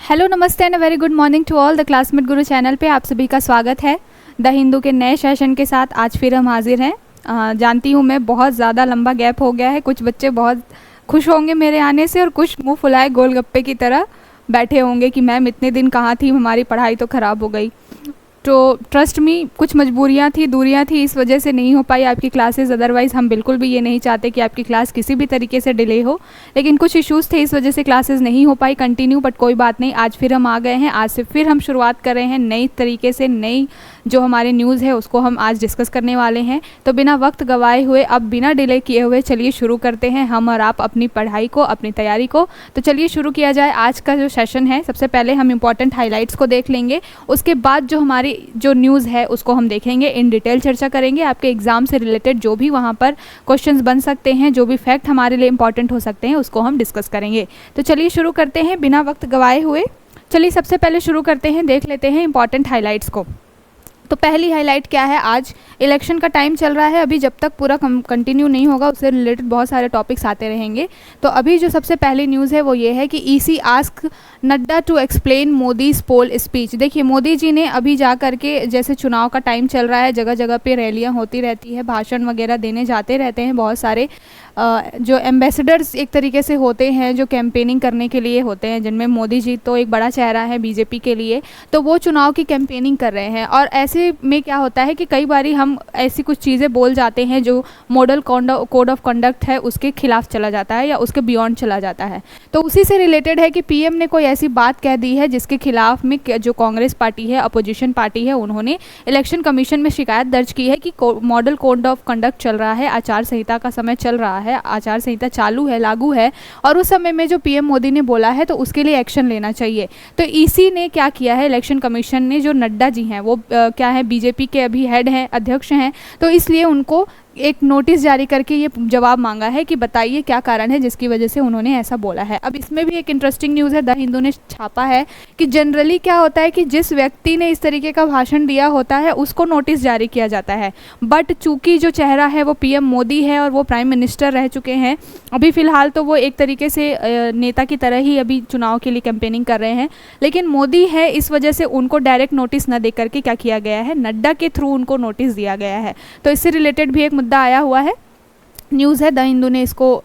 Hello, नमस्ते and very good morning to all the classmate Guru channel पे आप सभी का स्वागत है। द हिंदू के नए सेशन के साथ आज फिर हम हाजिर हैं। जानती हूँ मैं बहुत ज़्यादा लंबा गैप हो गया है। कुछ बच्चे बहुत खुश होंगे मेरे आने से और कुछ मुंह फुलाए गोलगप्पे की तरह बैठे होंगे कि मैम इतने दिन कहाँ थी, हमारी पढ़ाई तो ख़राब हो गई। तो ट्रस्ट मी, कुछ मजबूरियाँ थी, दूरियाँ थी, इस वजह से नहीं हो पाई आपकी क्लासेस। अदरवाइज़ हम बिल्कुल भी ये नहीं चाहते कि आपकी क्लास किसी भी तरीके से डिले हो, लेकिन कुछ इश्यूज़ थे, इस वजह से क्लासेस नहीं हो पाई कंटिन्यू। बट कोई बात नहीं, आज फिर हम आ गए हैं। आज से फिर हम शुरुआत कर रहे हैं नई तरीके से। नई जो हमारे न्यूज़ है उसको हम आज डिस्कस करने वाले हैं। तो बिना वक्त गवाए हुए, अब बिना डिले किए हुए चलिए शुरू करते हैं हम और आप अपनी पढ़ाई को, अपनी तैयारी को। तो चलिए शुरू किया जाए आज का जो सेशन है। सबसे पहले हम इंपॉर्टेंट हाईलाइट्स को देख लेंगे, उसके बाद जो हमारी जो न्यूज़ है उसको हम देखेंगे, इन डिटेल चर्चा करेंगे। आपके एग्ज़ाम से रिलेटेड जो भी वहाँ पर क्वेश्चंस बन सकते हैं, जो भी फैक्ट हमारे लिए इंपॉर्टेंट हो सकते हैं, उसको हम डिस्कस करेंगे। तो चलिए शुरू करते हैं बिना वक्त गवाए हुए। चलिए सबसे पहले शुरू करते हैं, देख लेते हैं इंपॉर्टेंट हाईलाइट्स को। तो पहली हाईलाइट क्या है, आज इलेक्शन का टाइम चल रहा है। अभी जब तक पूरा कंटिन्यू नहीं होगा उससे रिलेटेड बहुत सारे टॉपिक्स आते रहेंगे। तो अभी जो सबसे पहली न्यूज़ है वो ये है कि EC ask Nadda to explain Modi's poll speech. देखिए, मोदी जी ने अभी जा करके, जैसे चुनाव का टाइम चल रहा है, जगह जगह पे रैलियां होती रहती है, भाषण वगैरह देने जाते रहते हैं बहुत सारे जो एम्बेसडर्स एक तरीके से होते हैं, जो कैंपेनिंग करने के लिए होते हैं, जिनमें मोदी जी तो एक बड़ा चेहरा है बीजेपी के लिए। तो वो चुनाव की कैंपेनिंग कर रहे हैं और ऐसे में क्या होता है कि कई बारी हम ऐसी कुछ चीज़ें बोल जाते हैं जो मॉडल कोड ऑफ कंडक्ट है उसके खिलाफ चला जाता है या उसके बियॉन्ड चला जाता है। तो उसी से रिलेटेड है कि पीएम ने कोई ऐसी बात कह दी है जिसके खिलाफ में जो कांग्रेस पार्टी है, अपोजिशन पार्टी है, उन्होंने इलेक्शन कमीशन में शिकायत दर्ज की है कि मॉडल कोड ऑफ कंडक्ट चल रहा है, आचार संहिता का समय चल रहा है, आचार संहिता चालू है, लागू है, और उस समय में जो पीएम मोदी ने बोला है तो उसके लिए एक्शन लेना चाहिए। तो ईसी ने क्या किया है, इलेक्शन कमीशन ने, जो नड्डा जी हैं वो क्या है, बीजेपी के अभी हेड हैं, अध्यक्ष हैं, तो इसलिए उनको एक नोटिस जारी करके ये जवाब मांगा है कि बताइए क्या कारण है जिसकी वजह से उन्होंने ऐसा बोला है। अब इसमें भी एक इंटरेस्टिंग न्यूज़ है, द हिंदू ने छापा है कि जनरली क्या होता है कि जिस व्यक्ति ने इस तरीके का भाषण दिया होता है उसको नोटिस जारी किया जाता है। बट चूंकि जो चेहरा है वो पीएम मोदी है और वो प्राइम मिनिस्टर रह चुके हैं अभी फ़िलहाल, तो वो एक तरीके से नेता की तरह ही अभी चुनाव के लिए कैंपेनिंग कर रहे हैं, लेकिन मोदी है, इस वजह से उनको डायरेक्ट नोटिस न दे करके क्या किया गया है, नड्डा के थ्रू उनको नोटिस दिया गया है। तो इससे रिलेटेड भी एक मुद्दा आया हुआ है, न्यूज़ है, द हिंदू ने इसको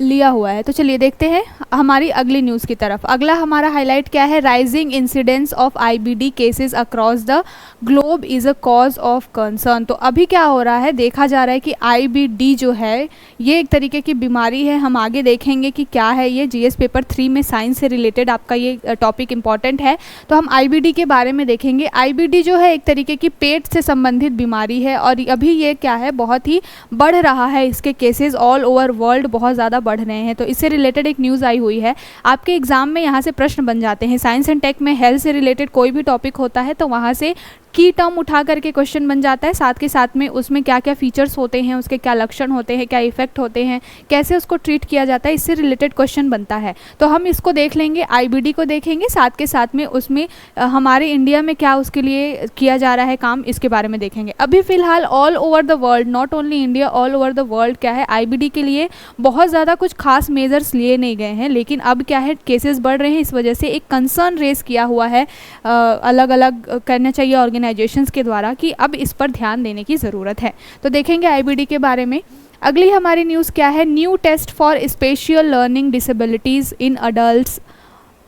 लिया हुआ है। तो चलिए देखते हैं हमारी अगली न्यूज़ की तरफ। अगला हमारा हाईलाइट क्या है, rising incidence of IBD cases across the globe is a cause of concern. तो अभी क्या हो रहा है, देखा जा रहा है कि आईबीडी जो है ये एक तरीके की बीमारी है। हम आगे देखेंगे कि क्या है ये, जीएस पेपर 3 में साइंस से रिलेटेड आपका ये टॉपिक इंपॉर्टेंट है, तो हम आईबीडी के बारे में देखेंगे। आईबीडी जो है एक तरीके की पेट से संबंधित बीमारी है और अभी ये क्या है, बहुत ही बढ़ रहा है, इसके केसेस ऑल ओवर वर्ल्ड बहुत ज़्यादा बढ़ रहे हैं। तो इससे रिलेटेड एक न्यूज़ आई हुई है। आपके एग्जाम में यहाँ से प्रश्न बन जाते हैं, साइंस एंड टेक में हेल्थ से रिलेटेड कोई भी टॉपिक होता है तो वहाँ से की टर्म उठा करके क्वेश्चन बन जाता है, साथ के साथ में उसमें क्या क्या फीचर्स होते हैं, उसके क्या लक्षण होते हैं, क्या इफेक्ट होते हैं, कैसे उसको ट्रीट किया जाता है, इससे रिलेटेड क्वेश्चन बनता है। तो हम इसको देख लेंगे, आईबीडी को देखेंगे, साथ के साथ में उसमें हमारे इंडिया में क्या उसके लिए किया जा रहा है काम, इसके बारे में देखेंगे। अभी फ़िलहाल all over the world, not only India, all over the world क्या है, आईबीडी के लिए बहुत ज़्यादा कुछ खास मेजर्स लिए नहीं गए हैं, लेकिन अब क्या है, केसेस बढ़ रहे हैं, इस वजह से एक कंसर्न रेज किया हुआ है अलग अलग करना चाहिए ऑर्गेनाइजेशंस के द्वारा कि अब इस पर ध्यान देने की ज़रूरत है। तो देखेंगे आईबीडी के बारे में। अगली हमारी न्यूज़ क्या है, new test for special learning disabilities in adults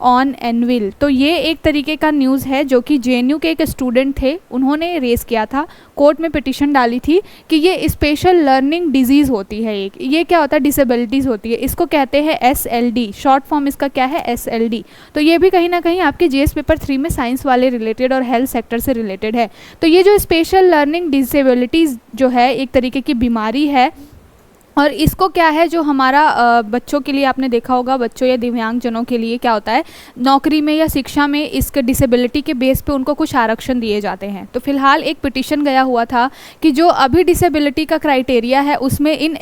on anvil. तो ये एक तरीके का न्यूज़ है जो कि जेएनयू के एक स्टूडेंट थे, उन्होंने रेस किया था, कोर्ट में पिटीशन डाली थी कि ये स्पेशल लर्निंग डिजीज़ होती है, एक ये क्या होता है, डिसेबिलिटीज़ होती है, इसको कहते हैं एसएलडी, शॉर्ट फॉर्म इसका क्या है, एसएलडी। तो ये भी कहीं ना कहीं आपके जीएस पेपर 3 में साइंस वाले रिलेटेड और हेल्थ सेक्टर से रिलेटेड है। तो ये जो स्पेशल लर्निंग डिसेबिलिटीज़ जो है एक तरीके की बीमारी है और इसको क्या है, जो हमारा बच्चों के लिए आपने देखा होगा, बच्चों या दिव्यांगजनों के लिए क्या होता है, नौकरी में या शिक्षा में इसके डिसेबिलिटी के बेस पे उनको कुछ आरक्षण दिए जाते हैं। तो फिलहाल एक पिटीशन गया हुआ था कि जो अभी डिसेबिलिटी का क्राइटेरिया है उसमें इन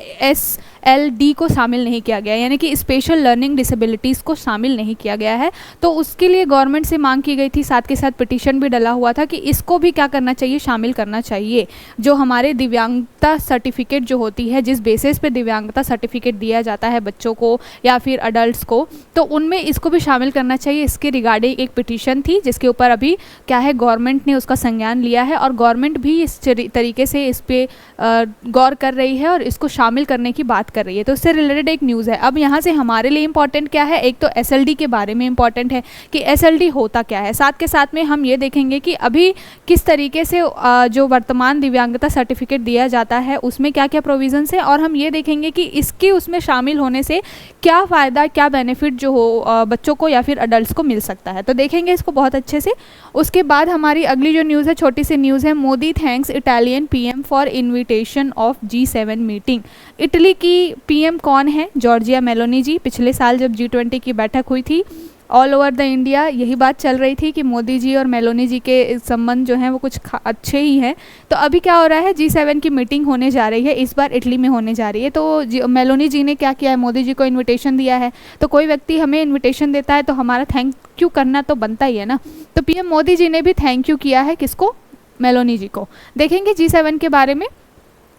SLD को शामिल नहीं किया गया, यानी कि स्पेशल लर्निंग डिसेबिलिटीज़ को शामिल नहीं किया गया है। तो उसके लिए गवर्नमेंट से मांग की गई थी, साथ के साथ पिटीशन भी डला हुआ था कि इसको भी क्या करना चाहिए, शामिल करना चाहिए। जो हमारे दिव्यांगता सर्टिफिकेट जो होती है, जिस बेसिस पे दिव्यांगता सर्टिफिकेट दिया जाता है बच्चों को या फिर अडल्ट्स को, तो उनमें इसको भी शामिल करना चाहिए। इसके रिगार्डिंग एक पिटीशन थी जिसके ऊपर अभी क्या है, गवर्नमेंट ने उसका संज्ञान लिया है और गवर्नमेंट भी इस तरीके से इस पे गौर कर रही है और इसको शामिल करने की बात कर रही है। तो इससे रिलेटेड एक न्यूज़ है। अब यहाँ से हमारे लिए इंपॉर्टेंट क्या है, एक तो SLD के बारे में इंपॉर्टेंट है कि SLD होता क्या है, साथ के साथ में हम ये देखेंगे कि अभी किस तरीके से जो वर्तमान दिव्यांगता सर्टिफिकेट दिया जाता है उसमें क्या क्या प्रोविजंस है, और हम ये देखेंगे कि इसके उसमें शामिल होने से क्या फ़ायदा, क्या बेनिफिट जो हो बच्चों को या फिर अडल्ट्स को मिल सकता है। तो देखेंगे इसको बहुत अच्छे से। उसके बाद हमारी अगली जो न्यूज़ है, छोटी सी न्यूज़ है, Modi thanks Italian PM for invitation of G7 meeting. Italy की PM कौन है? जॉर्जिया मेलोनी जी। पिछले साल जब G20 की बैठक हुई थी, ऑल ओवर द इंडिया यही बात चल रही थी कि मोदी जी और मेलोनी जी के संबंध जो हैं वो कुछ अच्छे ही हैं। तो अभी क्या हो रहा है, G7 की मीटिंग होने जा रही है, इस बार इटली में होने जा रही है। तो मेलोनी जी ने क्या किया है, मोदी जी को इनविटेशन दिया है। तो कोई व्यक्ति हमें इनविटेशन देता है तो हमारा थैंक यू करना तो बनता ही है ना। तो PM मोदी जी ने भी थैंक यू किया है, किसको? मेलोनी जी को। देखेंगे G7 के बारे में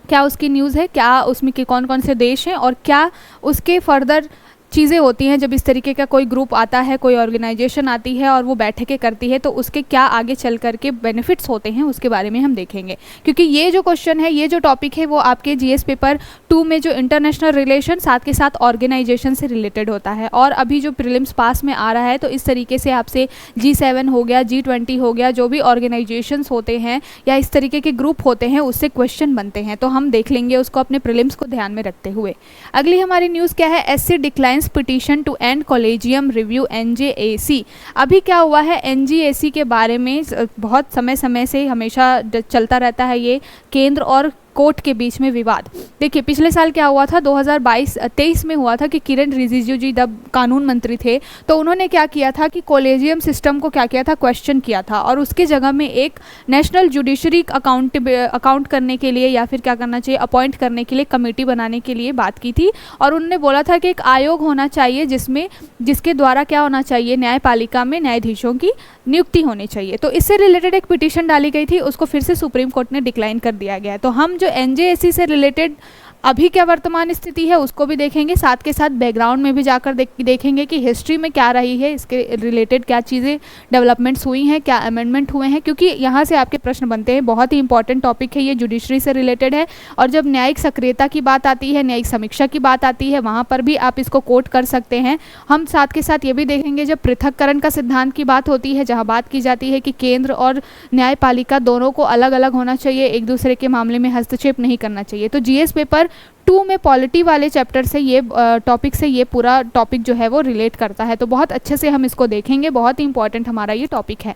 क्या उसकी न्यूज़ है, क्या उसमें के कौन कौन से देश हैं और क्या उसके फर्दर चीज़ें होती हैं जब इस तरीके का कोई ग्रुप आता है, कोई ऑर्गेनाइजेशन आती है और वो बैठकें करती है, तो उसके क्या आगे चल कर के बेनिफिट्स होते हैं उसके बारे में हम देखेंगे। क्योंकि ये जो क्वेश्चन है, ये जो टॉपिक है, वो आपके GS पेपर 2 में जो इंटरनेशनल रिलेशन साथ के साथ ऑर्गेनाइजेशन से रिलेटेड होता है। और अभी जो प्रीलिम्स पास में आ रहा है, तो इस तरीके से आपसे G7 हो गया, G20 हो गया, जो भी ऑर्गेनाइजेशंस होते हैं या इस तरीके के ग्रुप होते हैं, उससे क्वेश्चन बनते हैं। तो हम देख लेंगे उसको अपने प्रीलिम्स को ध्यान में रखते हुए। अगली हमारी न्यूज़ क्या है, SC decline petition to end collegium review NJAC। अभी क्या हुआ है, NJAC के बारे में बहुत समय से हमेशा चलता रहता है ये केंद्र और कोर्ट के बीच में विवाद। देखिए पिछले साल क्या हुआ था, 2022-23 में हुआ था कि किरण रिजिजू जी जब कानून मंत्री थे, तो उन्होंने क्या किया था कि कॉलेजियम सिस्टम को क्या किया था, क्वेश्चन किया था, और उसके जगह में एक नेशनल जुडिशरी अकाउंट करने के लिए या फिर क्या करना चाहिए, अपॉइंट करने के लिए कमेटी बनाने के लिए बात की थी। और उन्होंने बोला था कि एक आयोग होना चाहिए जिसके द्वारा क्या होना चाहिए, न्यायपालिका में न्यायाधीशों की नियुक्ति होनी चाहिए। तो इससे रिलेटेड एक पिटीशन डाली गई थी, उसको फिर से सुप्रीम कोर्ट ने डिक्लाइन कर दिया गया है। तो हम जो NJAC से रिलेटेड अभी क्या वर्तमान स्थिति है उसको भी देखेंगे, साथ के साथ बैकग्राउंड में भी जाकर देखेंगे कि हिस्ट्री में क्या रही है, इसके रिलेटेड क्या चीज़ें डेवलपमेंट्स हुई हैं, क्या अमेंडमेंट हुए हैं, क्योंकि यहाँ से आपके प्रश्न बनते हैं। बहुत ही इंपॉर्टेंट टॉपिक है ये, जुडिशरी से रिलेटेड है। और जब न्यायिक सक्रियता की बात आती है, न्यायिक समीक्षा की बात आती है, वहाँ पर भी आप इसको कोट कर सकते हैं। हम साथ के साथ ये भी देखेंगे जब पृथक्करण का सिद्धांत की बात होती है, जहाँ बात की जाती है कि केंद्र और न्यायपालिका दोनों को अलग अलग होना चाहिए, एक दूसरे के मामले में हस्तक्षेप नहीं करना चाहिए। तो GS पेपर 2 में पॉलिटी वाले चैप्टर से ये टॉपिक से ये पूरा टॉपिक जो है वो रिलेट करता है। तो बहुत अच्छे से हम इसको देखेंगे, बहुत ही इंपॉर्टेंट हमारा ये टॉपिक है।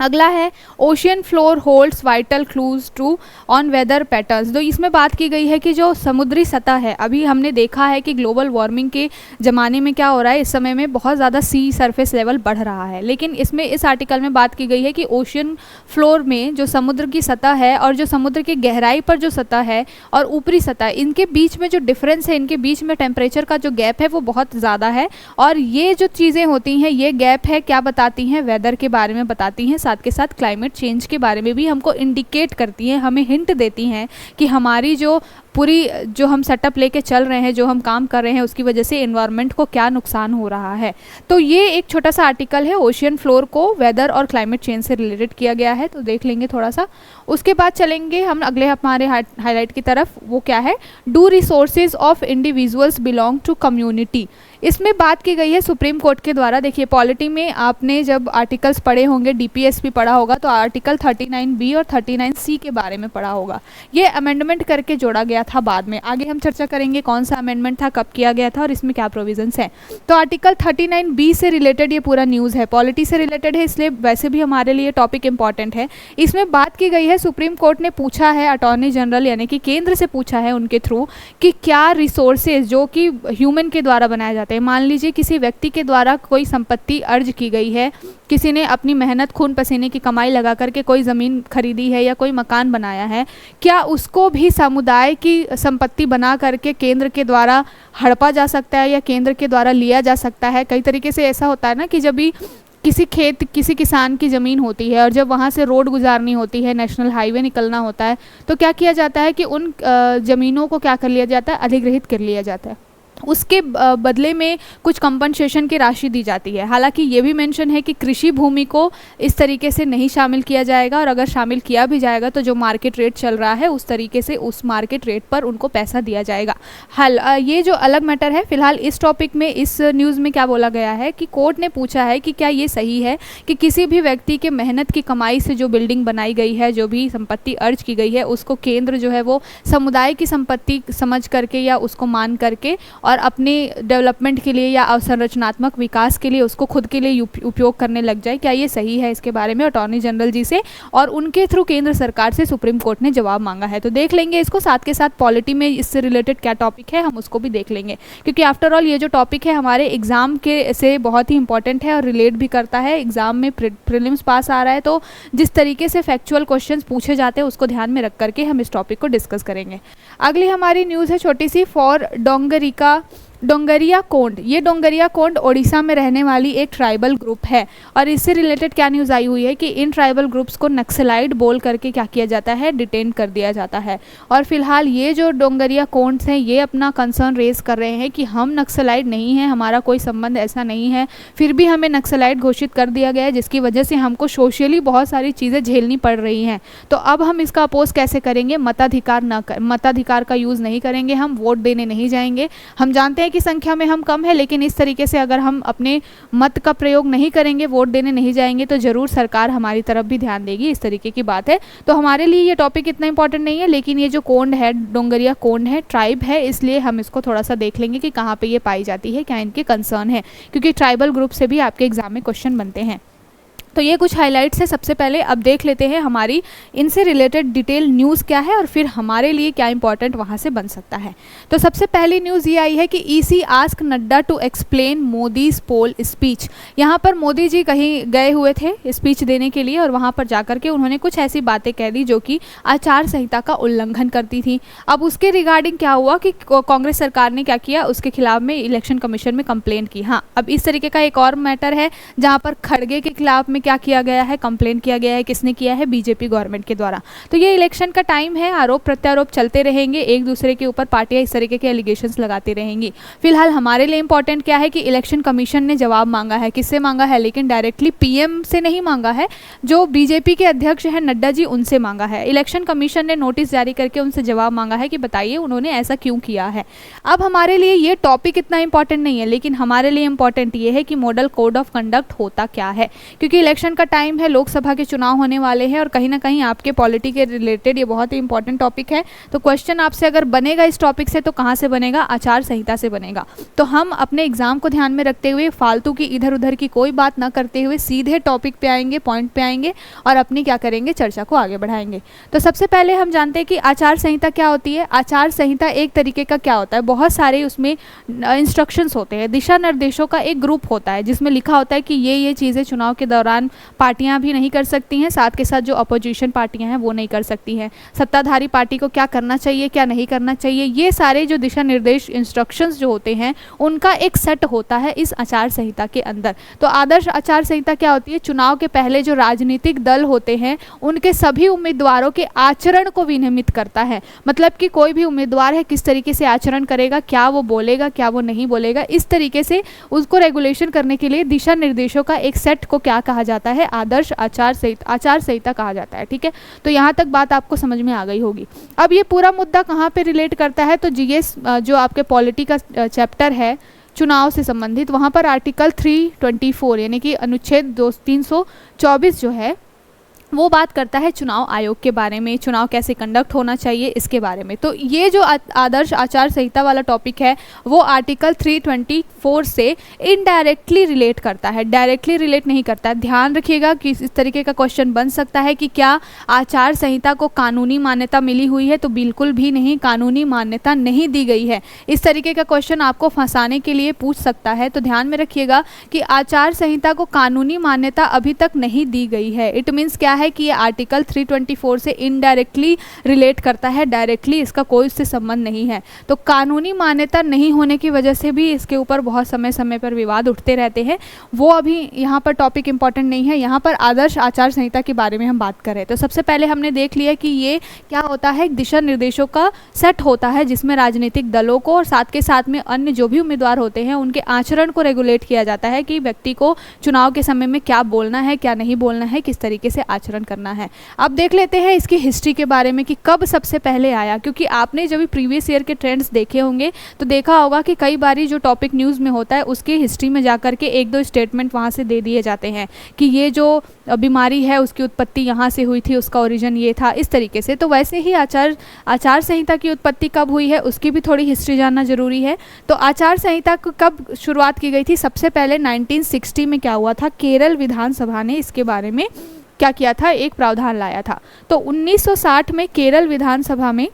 अगला है ocean floor holds vital clues to on weather patterns. तो इसमें बात की गई है कि जो समुद्री सतह है, अभी हमने देखा है कि ग्लोबल वार्मिंग के ज़माने में क्या हो रहा है, इस समय में बहुत ज़्यादा सी सरफेस लेवल बढ़ रहा है। लेकिन इसमें इस आर्टिकल में बात की गई है कि ओशियन फ्लोर में जो समुद्र की सतह है और जो समुद्र की गहराई पर जो सतह है और ऊपरी सतह, इनके बीच में जो डिफरेंस है, इनके बीच में टेम्परेचर का जो गैप है वो बहुत ज़्यादा है। और ये जो चीज़ें होती हैं, ये गैप है क्या बताती हैं, वेदर के बारे में बताती हैं, साथ के साथ क्लाइमेट चेंज के बारे में भी हमको इंडिकेट करती हैं, हमें हिंट देती हैं कि हमारी जो पूरी जो हम सेटअप लेके चल रहे हैं, जो हम काम कर रहे हैं, उसकी वजह से एनवायरनमेंट को क्या नुकसान हो रहा है। तो ये एक छोटा सा आर्टिकल है, ओशियन फ्लोर को वेदर और क्लाइमेट चेंज से रिलेटेड किया गया है, तो देख लेंगे थोड़ा सा। उसके बाद चलेंगे हम अगले हमारे हाईलाइट की तरफ। वो क्या है, do resources of individuals belong to community. इसमें बात की गई है सुप्रीम कोर्ट के द्वारा। देखिए पॉलिटी में आपने जब आर्टिकल्स पढ़े होंगे, DPS भी पढ़ा होगा, तो आर्टिकल 39B और 39C के बारे में पढ़ा होगा। ये अमेंडमेंट करके जोड़ा गया था बाद में, आगे हम चर्चा करेंगे कौन सा अमेंडमेंट था, कब किया गया था और इसमें क्या प्रोविजंस हैं। तो आर्टिकल 39B से रिलेटेड ये पूरा न्यूज़ है, पॉलिटी से रिलेटेड है, इसलिए वैसे भी हमारे लिए टॉपिक इंपॉर्टेंट है। इसमें बात की गई है, सुप्रीम कोर्ट ने पूछा है अटॉर्नी जनरल यानी कि केंद्र से पूछा है उनके थ्रू कि क्या रिसोर्सेज जो कि ह्यूमन के द्वारा बनाए जाते हैं, मान लीजिए किसी व्यक्ति के द्वारा कोई संपत्ति अर्ज की गई है, किसी ने अपनी मेहनत खून पसीने की कमाई लगा करके कोई ज़मीन खरीदी है या कोई मकान बनाया है, क्या उसको भी समुदाय की की संपत्ति बना करके केंद्र के द्वारा हड़पा जा सकता है या केंद्र के द्वारा लिया जा सकता है। कई तरीके से ऐसा होता है ना कि जब भी किसी किसान की ज़मीन होती है और जब वहाँ से रोड गुजारनी होती है, नेशनल हाईवे निकलना होता है, तो क्या किया जाता है कि उन ज़मीनों को क्या कर लिया जाता है, अधिग्रहित कर लिया जाता है। उसके बदले में कुछ कंपनसेशन की राशि दी जाती है। हालांकि ये भी मेंशन है कि कृषि भूमि को इस तरीके से नहीं शामिल किया जाएगा, और अगर शामिल किया भी जाएगा तो जो मार्केट रेट चल रहा है उस तरीके से उस मार्केट रेट पर उनको पैसा दिया जाएगा। ये जो अलग मैटर है। फिलहाल इस टॉपिक में, इस न्यूज़ में क्या बोला गया है कि कोर्ट ने पूछा है कि क्या ये सही है कि किसी भी व्यक्ति के मेहनत की कमाई से जो बिल्डिंग बनाई गई है, जो भी संपत्ति अर्ज की गई है, उसको केंद्र जो है वो समुदाय की संपत्ति समझ करके या उसको मान करके और अपने डेवलपमेंट के लिए या अवसंरचनात्मक विकास के लिए उसको खुद के लिए उपयोग करने लग जाए। क्या ये सही है? इसके बारे में अटॉर्नी जनरल जी से और उनके थ्रू केंद्र सरकार से सुप्रीम कोर्ट ने जवाब मांगा है। तो देख लेंगे इसको, साथ के साथ पॉलिटी में इससे रिलेटेड क्या टॉपिक है हम उसको भी देख लेंगे, क्योंकि आफ्टर ऑल ये जो टॉपिक है हमारे एग्जाम के से बहुत ही इंपॉर्टेंट है और रिलेट भी करता है। एग्जाम में प्रीलिम्स पास आ रहा है, तो जिस तरीके से फैक्चुअल क्वेश्चंस पूछे जाते हैं उसको ध्यान में रख करके हम इस टॉपिक को डिस्कस करेंगे। अगली हमारी न्यूज़ है छोटी सी, फॉर डोंगरिया कोंड। ये डोंगरिया कोंड ओडिशा में रहने वाली एक ट्राइबल ग्रुप है, और इससे रिलेटेड क्या न्यूज़ आई हुई है कि इन ट्राइबल ग्रुप्स को नक्सलाइट बोल करके क्या किया जाता है, डिटेन कर दिया जाता है। और फिलहाल ये जो डोंगरिया कोंड्स हैं ये अपना कंसर्न रेज कर रहे हैं कि हम नक्सलाइट नहीं हैं, हमारा कोई संबंध ऐसा नहीं है, फिर भी हमें नक्सलाइट घोषित कर दिया गया है, जिसकी वजह से हमको सोशली बहुत सारी चीज़ें झेलनी पड़ रही हैं। तो अब हम इसका अपोज कैसे करेंगे? मताधिकार का यूज़ नहीं करेंगे, हम वोट देने नहीं जाएंगे। हम जानते हैं कि संख्या में हम कम है, लेकिन इस तरीके से अगर हम अपने मत का प्रयोग नहीं करेंगे, वोट देने नहीं जाएंगे, तो ज़रूर सरकार हमारी तरफ भी ध्यान देगी। इस तरीके की बात है। तो हमारे लिए ये टॉपिक इतना इंपॉर्टेंट नहीं है, लेकिन ये जो कोंड है, डोंगरिया कोंड है, ट्राइब है, इसलिए हम इसको थोड़ा सा देख लेंगे कि कहाँ पे ये पाई जाती है, क्या इनके कंसर्न है, क्योंकि ट्राइबल ग्रुप से भी आपके एग्जाम में क्वेश्चन बनते हैं। तो ये कुछ हाइलाइट्स है। सबसे पहले अब देख लेते हैं हमारी इनसे रिलेटेड डिटेल न्यूज़ क्या है और फिर हमारे लिए क्या इंपॉर्टेंट वहाँ से बन सकता है। तो सबसे पहली न्यूज़ ये आई है कि EC ask Nadda to explain Modi's poll speech. यहाँ पर मोदी जी कहीं गए हुए थे स्पीच देने के लिए, और वहाँ पर जाकर के उन्होंने कुछ ऐसी बातें कह दी जो कि आचार संहिता का उल्लंघन करती थी। अब उसके रिगार्डिंग क्या हुआ कि कांग्रेस सरकार ने क्या किया, उसके खिलाफ में इलेक्शन कमीशन में कंप्लेंट की। हाँ, अब इस तरीके का एक और मैटर है जहाँ पर खड़गे के खिलाफ में क्या किया गया है, कंप्लेन किया गया है। किसने किया है? बीजेपी गवर्नमेंट के द्वारा। तो ये इलेक्शन का टाइम है, आरोप प्रत्यारोप चलते रहेंगे, एक दूसरे के ऊपर पार्टियां इस तरीके के एलिगेशंस लगाती रहेंगी। फिलहाल हमारे लिए इंपॉर्टेंट क्या है कि इलेक्शन कमीशन ने जवाब मांगा है। किससे मांगा है? लेकिन डायरेक्टली पीएम से नहीं मांगा है, जो बीजेपी के अध्यक्ष हैं नड्डा जी, उनसे मांगा है। इलेक्शन कमीशन ने नोटिस जारी करके उनसे जवाब मांगा है कि बताइए उन्होंने ऐसा क्यों किया है। अब हमारे लिए ये टॉपिक इतना इंपॉर्टेंट नहीं है, लेकिन हमारे लिए इंपॉर्टेंट ये है कि मॉडल कोड ऑफ कंडक्ट होता क्या है, क्योंकि इलेक्शन का टाइम है, लोकसभा के चुनाव होने वाले हैं और कहीं ना कहीं आपके पॉलिटी के रिलेटेड ये बहुत ही इंपॉर्टेंट टॉपिक है। तो क्वेश्चन आपसे अगर बनेगा इस टॉपिक से तो कहाँ से बनेगा? आचार संहिता से बनेगा। तो हम अपने एग्जाम को ध्यान में रखते हुए फालतू की इधर उधर की कोई बात ना करते हुए सीधे टॉपिक पे आएंगे, पॉइंट पे आएंगे और अपनी क्या करेंगे, चर्चा को आगे बढ़ाएंगे। तो सबसे पहले हम जानते हैं कि आचार संहिता क्या होती है। आचार संहिता एक तरीके का क्या होता है, बहुत सारे उसमें इंस्ट्रक्शंस होते हैं, दिशा निर्देशों का एक ग्रुप होता है जिसमें लिखा होता है कि ये चीज़ें चुनाव के दौरान पार्टियां भी नहीं कर सकती हैं, साथ के साथ जो अपोजिशन पार्टियां हैं वो नहीं कर सकती हैं। सत्ताधारी पार्टी को क्या करना चाहिए, क्या नहीं करना चाहिए, ये सारे जो दिशा निर्देश इंस्ट्रक्शंस जो होते हैं उनका एक सेट होता है इस आचार संहिता के अंदर। तो आदर्श आचार संहिता क्या होती है? चुनाव के पहले जो राजनीतिक दल होते हैं उनके सभी उम्मीदवारों के आचरण को विनियमित करता है। मतलब कि कोई भी उम्मीदवार है किस तरीके से आचरण करेगा, क्या वो बोलेगा, क्या वो नहीं बोलेगा, इस तरीके से उसको रेगुलेशन करने के लिए दिशा निर्देशों का एक सेट को क्या कहा जाता है? आदर्श आचार संहिता कहा जाता है। ठीक है, तो यहाँ तक बात आपको समझ में आ गई होगी। अब ये पूरा मुद्दा कहाँ पे रिलेट करता है? तो जीएस जो आपके पॉलिटी का चैप्टर है चुनाव से संबंधित, वहाँ पर आर्टिकल 324 यानी कि अनुच्छेद 324 जो है वो बात करता है चुनाव आयोग के बारे में, चुनाव कैसे कंडक्ट होना चाहिए इसके बारे में। तो ये जो आदर्श आचार संहिता वाला टॉपिक है वो आर्टिकल 324 से इनडायरेक्टली रिलेट करता है, डायरेक्टली रिलेट नहीं करता है। ध्यान रखिएगा कि इस तरीके का क्वेश्चन बन सकता है कि क्या आचार संहिता को कानूनी मान्यता मिली हुई है? तो बिल्कुल भी नहीं, कानूनी मान्यता नहीं दी गई है। इस तरीके का क्वेश्चन आपको फंसाने के लिए पूछ सकता है। तो ध्यान में रखिएगा कि आचार संहिता को कानूनी मान्यता अभी तक नहीं दी गई है। इट मीन्स क्या है कि ये आर्टिकल 324 से इनडायरेक्टली रिलेट करता है, डायरेक्टली इसका कोई उससे संबंध नहीं है। तो कानूनी मान्यता नहीं होने की वजह से भी इसके ऊपर बहुत समय समय पर विवाद उठते रहते हैं। वो अभी यहाँ पर टॉपिक इंपॉर्टेंट नहीं है, यहाँ पर आदर्श आचार संहिता के बारे में हम बात करें। तो सबसे पहले हमने देख लिया कि ये क्या होता है, दिशा निर्देशों का सेट होता है जिसमें राजनीतिक दलों को और साथ के साथ में अन्य जो भी उम्मीदवार होते हैं उनके आचरण को रेगुलेट किया जाता है कि व्यक्ति को चुनाव के समय में क्या बोलना है, क्या नहीं बोलना है, किस तरीके से आचरण करना है। अब देख लेते हैं इसकी हिस्ट्री के बारे में कि कब सबसे पहले आया, क्योंकि आपने जब भी प्रीवियस ईयर के ट्रेंड्स देखे होंगे तो देखा होगा कि कई बारी जो टॉपिक न्यूज़ में होता है उसकी हिस्ट्री में जाकर के एक दो स्टेटमेंट वहाँ से दे दिए जाते हैं कि ये जो बीमारी है उसकी उत्पत्ति यहाँ से हुई थी, उसका ओरिजिन ये था, इस तरीके से। तो वैसे ही आचार संहिता की उत्पत्ति कब हुई है उसकी भी थोड़ी हिस्ट्री जानना जरूरी है। तो आचार संहिता को कब शुरुआत की गई थी, सबसे पहले 1960 में क्या हुआ था, केरल विधानसभा ने इसके बारे में क्या किया था, एक प्रावधान लाया था। तो 1960 में केरल विधानसभा में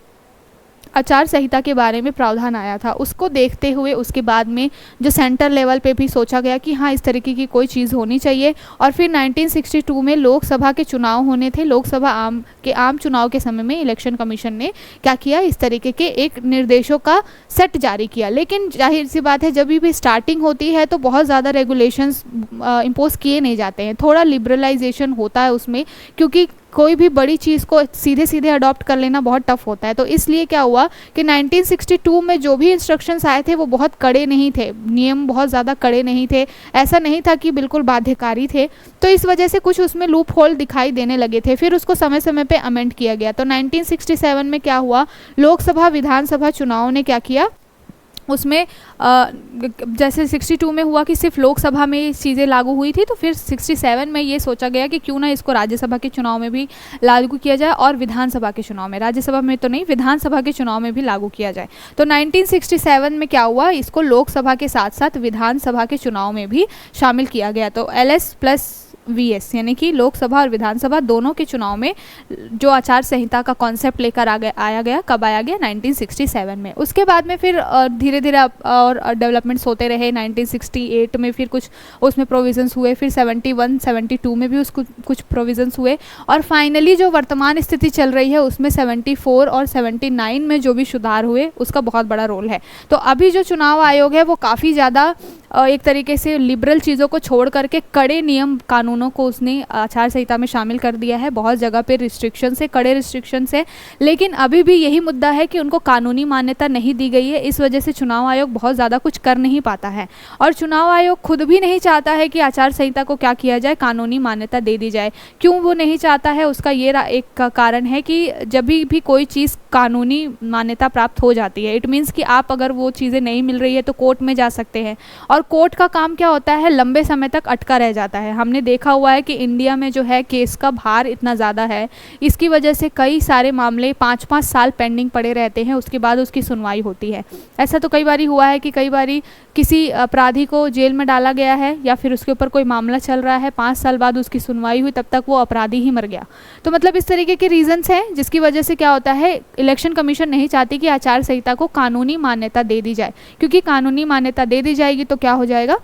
आचार संहिता के बारे में प्रावधान आया था। उसको देखते हुए उसके बाद में जो सेंटर लेवल पे भी सोचा गया कि हाँ इस तरीके की कोई चीज़ होनी चाहिए। और फिर 1962 में लोकसभा के चुनाव होने थे। लोकसभा आम चुनाव के समय में इलेक्शन कमीशन ने क्या किया, इस तरीके के एक निर्देशों का सेट जारी किया। लेकिन जाहिर सी बात है जब भी स्टार्टिंग होती है तो बहुत ज़्यादा रेगुलेशंस इम्पोज किए नहीं जाते हैं, थोड़ा लिबरलाइजेशन होता है उसमें, क्योंकि कोई भी बड़ी चीज़ को सीधे सीधे अडॉप्ट कर लेना बहुत टफ होता है। तो इसलिए क्या हुआ कि 1962 में जो भी इंस्ट्रक्शंस आए थे वो बहुत कड़े नहीं थे, नियम बहुत ज़्यादा कड़े नहीं थे, ऐसा नहीं था कि बिल्कुल बाध्यकारी थे। तो इस वजह से कुछ उसमें लूप होल दिखाई देने लगे थे। फिर उसको समय समय पे अमेंड किया गया। तो 1967 में क्या हुआ, लोकसभा विधानसभा चुनाव ने क्या किया, उसमें जैसे 62 में हुआ कि सिर्फ लोकसभा में चीज़ें लागू हुई थी, तो फिर 67 में ये सोचा गया कि क्यों ना इसको राज्यसभा के चुनाव में भी लागू किया जाए और विधानसभा के चुनाव में, राज्यसभा में तो नहीं, विधानसभा के चुनाव में भी लागू किया जाए। तो 1967 में क्या हुआ, इसको लोकसभा के साथ साथ विधानसभा के चुनाव में भी शामिल किया गया। तो LS+VS यानी कि लोकसभा और विधानसभा दोनों के चुनाव में जो आचार संहिता का कॉन्सेप्ट लेकर आया गया, कब आया गया, 1967 में। उसके बाद में फिर धीरे धीरे और डेवलपमेंट्स होते रहे। 1968 में फिर कुछ उसमें प्रोविजंस हुए, फिर 71, 72 में भी उसको कुछ प्रोविजंस हुए, और फाइनली जो वर्तमान स्थिति चल रही है उसमें 74 और 79 में जो भी सुधार हुए उसका बहुत बड़ा रोल है। तो अभी जो चुनाव आयोग है वो काफ़ी ज़्यादा एक तरीके से लिबरल चीज़ों को छोड़ करके कड़े नियम कानूनों को उसने आचार संहिता में शामिल कर दिया है। बहुत जगह पे रिस्ट्रिक्शंस है, कड़े रिस्ट्रिक्शंस है, लेकिन अभी भी यही मुद्दा है कि उनको कानूनी मान्यता नहीं दी गई है। इस वजह से चुनाव आयोग बहुत ज़्यादा कुछ कर नहीं पाता है, और चुनाव आयोग खुद भी नहीं चाहता है कि आचार संहिता को क्या किया जाए, कानूनी मान्यता दे दी जाए। क्यों वो नहीं चाहता है, उसका ये एक कारण है कि जब भी कोई चीज़ कानूनी मान्यता प्राप्त हो जाती है, इट मीन्स कि आप अगर वो चीज़ें नहीं मिल रही है तो कोर्ट में जा सकते हैं, और कोर्ट का काम क्या होता है, लंबे समय तक अटका रह जाता है। हमने देखा हुआ है कि इंडिया में जो है केस का भार इतना ज़्यादा है, इसकी वजह से कई सारे मामले 5-5 साल पेंडिंग पड़े रहते हैं, उसके बाद उसकी सुनवाई होती है। ऐसा तो कई बारी हुआ है कि कई बारी किसी अपराधी को जेल में डाला गया है या फिर उसके ऊपर कोई मामला चल रहा है, 5 साल बाद उसकी सुनवाई हुई, तब तक वो अपराधी ही मर गया। तो मतलब इस तरीके के रीजंस हैं जिसकी वजह से क्या होता है, इलेक्शन कमीशन नहीं चाहती कि आचार संहिता को कानूनी मान्यता दे दी जाए, क्योंकि कानूनी मान्यता दे दी जाएगी तो क्या हो जाएगा,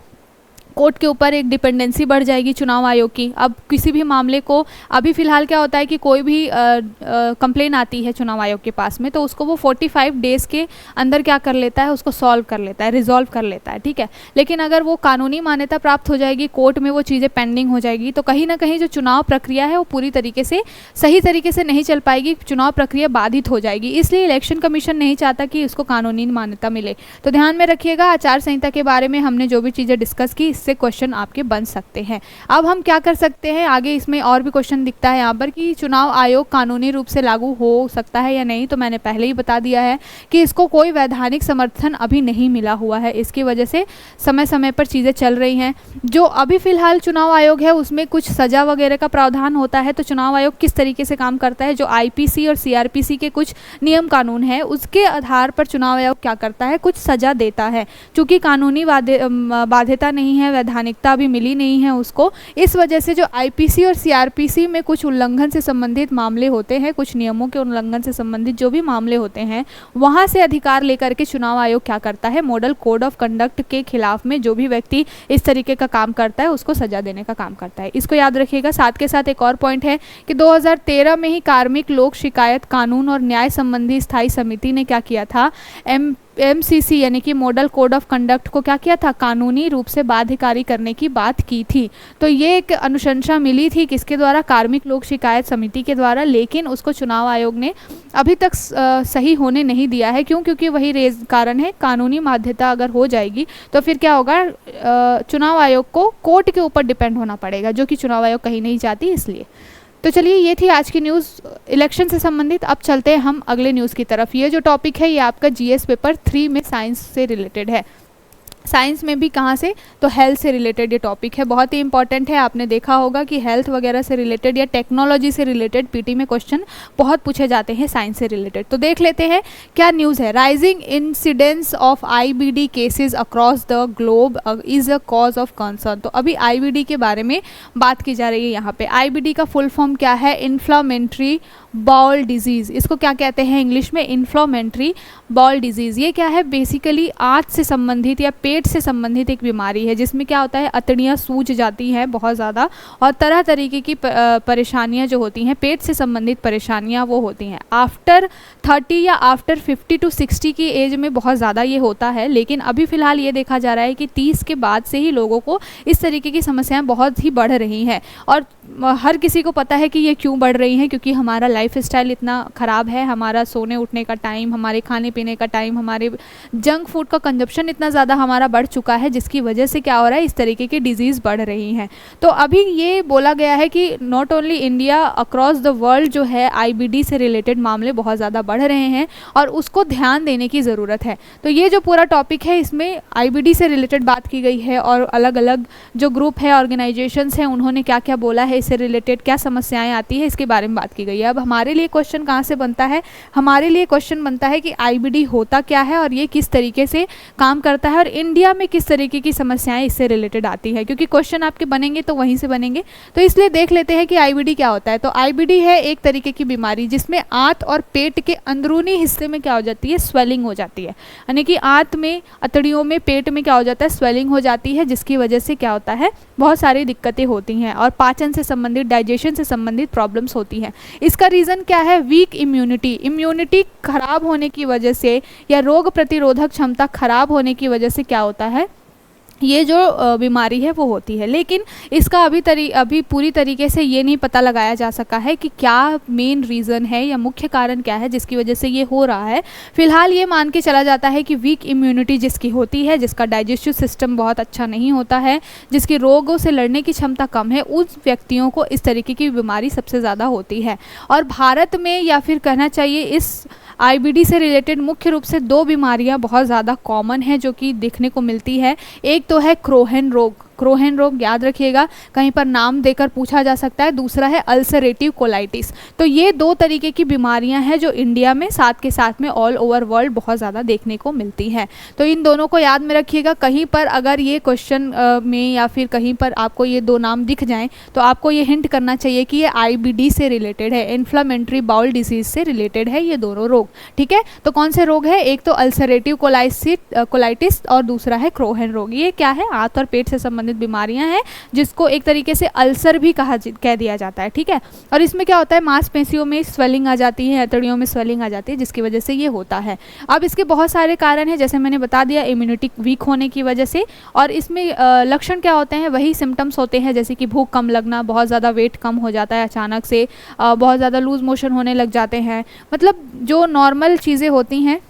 कोर्ट के ऊपर एक डिपेंडेंसी बढ़ जाएगी चुनाव आयोग की। अब किसी भी मामले को, अभी फ़िलहाल क्या होता है कि कोई भी कंप्लेन आती है चुनाव आयोग के पास में, तो उसको वो 45 डेज़ के अंदर क्या कर लेता है, उसको सॉल्व कर लेता है, रिजॉल्व कर लेता है, ठीक है। लेकिन अगर वो कानूनी मान्यता प्राप्त हो जाएगी, कोर्ट में वो चीज़ें पेंडिंग हो जाएगी, तो कहीं ना कहीं जो चुनाव प्रक्रिया है वो पूरी तरीके से सही तरीके से नहीं चल पाएगी, चुनाव प्रक्रिया बाधित हो जाएगी। इसलिए इलेक्शन कमीशन नहीं चाहता कि उसको कानूनी मान्यता मिले। तो ध्यान में रखिएगा, आचार संहिता के बारे में हमने जो भी चीज़ें डिस्कस की, से क्वेश्चन आपके बन सकते हैं। अब हम क्या कर सकते हैं आगे, इसमें और भी क्वेश्चन दिखता है यहाँ पर कि चुनाव आयोग कानूनी रूप से लागू हो सकता है या नहीं। तो मैंने पहले ही बता दिया है कि इसको कोई वैधानिक समर्थन अभी नहीं मिला हुआ है, इसकी वजह से समय समय पर चीज़ें चल रही हैं। जो अभी फ़िलहाल चुनाव आयोग है उसमें कुछ सज़ा वगैरह का प्रावधान होता है। तो चुनाव आयोग किस तरीके से काम करता है, जो IPC और CRPC के कुछ नियम कानून है उसके आधार पर चुनाव आयोग क्या करता है, कुछ सज़ा देता है। चूँकि कानूनी बाध्यता नहीं है, वैधानिकता अभी मिली नहीं है उसको। इस वजह से जो आईपीसी और सीआरपीसी में कुछ उल्लंघन से संबंधित मामले होते हैं, कुछ नियमों के उल्लंघन से संबंधित जो भी मामले होते हैं, वहाँ से अधिकार लेकर के चुनाव आयोग क्या करता है, मॉडल कोड ऑफ कंडक्ट के खिलाफ में जो भी व्यक्ति इस तरीके का काम करता है उसको सजा देने का काम करता है। इसको याद रखिएगा। साथ के साथ एक और पॉइंट है कि 2013 में ही कार्मिक लोक शिकायत कानून और न्याय संबंधी स्थायी समिति ने क्या किया था, एमसीसी यानी कि मॉडल कोड ऑफ कंडक्ट को क्या किया था, कानूनी रूप से बाध्यकारी करने की बात की थी। तो ये एक अनुशंसा मिली थी किसके द्वारा, कार्मिक लोक शिकायत समिति के द्वारा, लेकिन उसको चुनाव आयोग ने अभी तक सही होने नहीं दिया है। क्यों? क्योंकि वही कारण है, कानूनी माध्यता अगर हो जाएगी तो फिर क्या होगा, चुनाव आयोग को कोर्ट के ऊपर डिपेंड होना पड़ेगा, जो कि चुनाव आयोग कहीं नहीं चाहती। इसलिए तो चलिए, ये थी आज की न्यूज़ इलेक्शन से संबंधित। अब चलते हैं हम अगले न्यूज़ की तरफ। ये जो टॉपिक है ये आपका जीएस पेपर 3 में साइंस से रिलेटेड है। साइंस में भी कहाँ से, तो हेल्थ से रिलेटेड ये टॉपिक है, बहुत ही इंपॉर्टेंट है। आपने देखा होगा कि हेल्थ वगैरह से रिलेटेड या टेक्नोलॉजी से रिलेटेड पीटी में क्वेश्चन बहुत पूछे जाते हैं साइंस से रिलेटेड। तो देख लेते हैं क्या न्यूज़ है। Rising incidence of IBD cases across the globe is a cause of concern. तो अभी आईबीडी के बारे में बात की जा रही है यहाँ पे। आईबीडी का फुल फॉर्म क्या है, इन्फ्लामेटरी बाउल डिजीज़। इसको क्या कहते हैं इंग्लिश में, इन्फ्लामेटरी बाउल डिजीज़। ये क्या है, बेसिकली आंत से संबंधित या पेट से संबंधित एक बीमारी है जिसमें क्या होता है, अतड़ियाँ सूज जाती हैं बहुत ज़्यादा और तरह तरीके की परेशानियाँ जो होती हैं, पेट से संबंधित परेशानियाँ वो होती हैं। आफ्टर 30 या आफ्टर 50 to 60 की एज में बहुत ज़्यादा ये होता है, लेकिन अभी फ़िलहाल ये देखा जा रहा है कि 30 के बाद से ही लोगों को इस तरीके की समस्याएँ बहुत ही बढ़ रही हैं। और हर किसी को पता है कि ये क्यों बढ़ रही हैं, क्योंकि हमारा लाइफ स्टाइल इतना ख़राब है, हमारा सोने उठने का टाइम, हमारे खाने पीने का टाइम, हमारे जंक फूड का कंजप्शन इतना ज़्यादा हमारा बढ़ चुका है, जिसकी वजह से क्या हो रहा है, इस तरीके की डिजीज़ बढ़ रही हैं। तो अभी ये बोला गया है कि not only India, across the world जो है आईबीडी से रिलेटेड मामले बहुत ज़्यादा बढ़ रहे हैं और उसको ध्यान देने की ज़रूरत है। तो ये जो पूरा टॉपिक है इसमें आईबीडी से रिलेटेड बात की गई है और अलग अलग जो ग्रुप है, ऑर्गेनाइजेशंस हैं, उन्होंने क्या क्या बोला है, इससे रिलेटेड क्या समस्याएं आती है, इसके बारे में बात की गई है। अब हमारे लिए क्वेश्चन कहाँ से बनता है, हमारे लिए क्वेश्चन बनता है कि आईबीडी होता क्या है और ये किस तरीके से काम करता है और इंडिया में किस तरीके की समस्याएं इससे रिलेटेड आती है, क्योंकि क्वेश्चन आपके बनेंगे तो वहीं से बनेंगे। तो इसलिए देख लेते हैं कि आईबीडी क्या होता है। तो आईबीडी है एक तरीके की बीमारी जिसमें आंत और पेट के अंदरूनी हिस्से में क्या हो जाती है, स्वेलिंग हो जाती है। यानी कि आंत में, अतड़ियों में, पेट में क्या हो जाता है, स्वेलिंग हो जाती है, जिसकी वजह से क्या होता है, बहुत सारी दिक्कतें होती हैं और पाचन से संबंधित, डाइजेशन से संबंधित प्रॉब्लम्स होती हैं। इसका रीज़न क्या है, वीक इम्यूनिटी खराब होने की वजह से या रोग प्रतिरोधक क्षमता खराब होने की वजह से क्या होता है, ये जो बीमारी है वो होती है। लेकिन इसका अभी पूरी तरीके से ये नहीं पता लगाया जा सका है कि क्या मेन रीज़न है या मुख्य कारण क्या है जिसकी वजह से ये हो रहा है। फिलहाल ये मान के चला जाता है कि वीक इम्यूनिटी जिसकी होती है, जिसका डाइजेस्टिव सिस्टम बहुत अच्छा नहीं होता है, जिसकी रोगों से लड़ने की क्षमता कम है, उस व्यक्तियों को इस तरीके की बीमारी सबसे ज़्यादा होती है। और भारत में, या फिर कहना चाहिए इस आईबीडी से रिलेटेड मुख्य रूप से 2 बीमारियां बहुत ज़्यादा कॉमन है जो कि देखने को मिलती है। एक तो है क्रोहन रोग, याद रखिएगा, कहीं पर नाम देकर पूछा जा सकता है। दूसरा है अल्सरेटिव कोलाइटिस। तो ये 2 तरीके की बीमारियां हैं जो इंडिया में साथ के साथ में ऑल ओवर वर्ल्ड बहुत ज़्यादा देखने को मिलती हैं। तो इन दोनों को याद में रखिएगा। कहीं पर अगर ये क्वेश्चन में या फिर कहीं पर आपको ये 2 नाम दिख जाएं तो आपको ये हिंट करना चाहिए कि ये आईबीडी से रिलेटेड है, इन्फ्लामेटरी बाउल डिजीज़ से रिलेटेड है ये दोनों रोग। ठीक है, तो कौन से रोग है, एक तो अल्सरेटिव कोलाइटिस और दूसरा है क्रोहन रोग। ये क्या है, आंत और पेट से संबंधित बीमारियां हैं जिसको एक तरीके से अल्सर भी कह दिया जाता है। ठीक है, और इसमें क्या होता है, मांसपेशियों में स्वेलिंग आ जाती है, अतड़ियों में स्वेलिंग आ जाती है, जिसकी वजह से ये होता है। अब इसके बहुत सारे कारण हैं, जैसे मैंने बता दिया, इम्यूनिटी वीक होने की वजह से। और इसमें लक्षण क्या होते हैं, वही सिम्टम्स होते हैं, जैसे कि भूख कम लगना, बहुत ज़्यादा वेट कम हो जाता है अचानक से, बहुत ज़्यादा लूज मोशन होने लग जाते हैं। मतलब जो नॉर्मल चीज़ें होती हैं,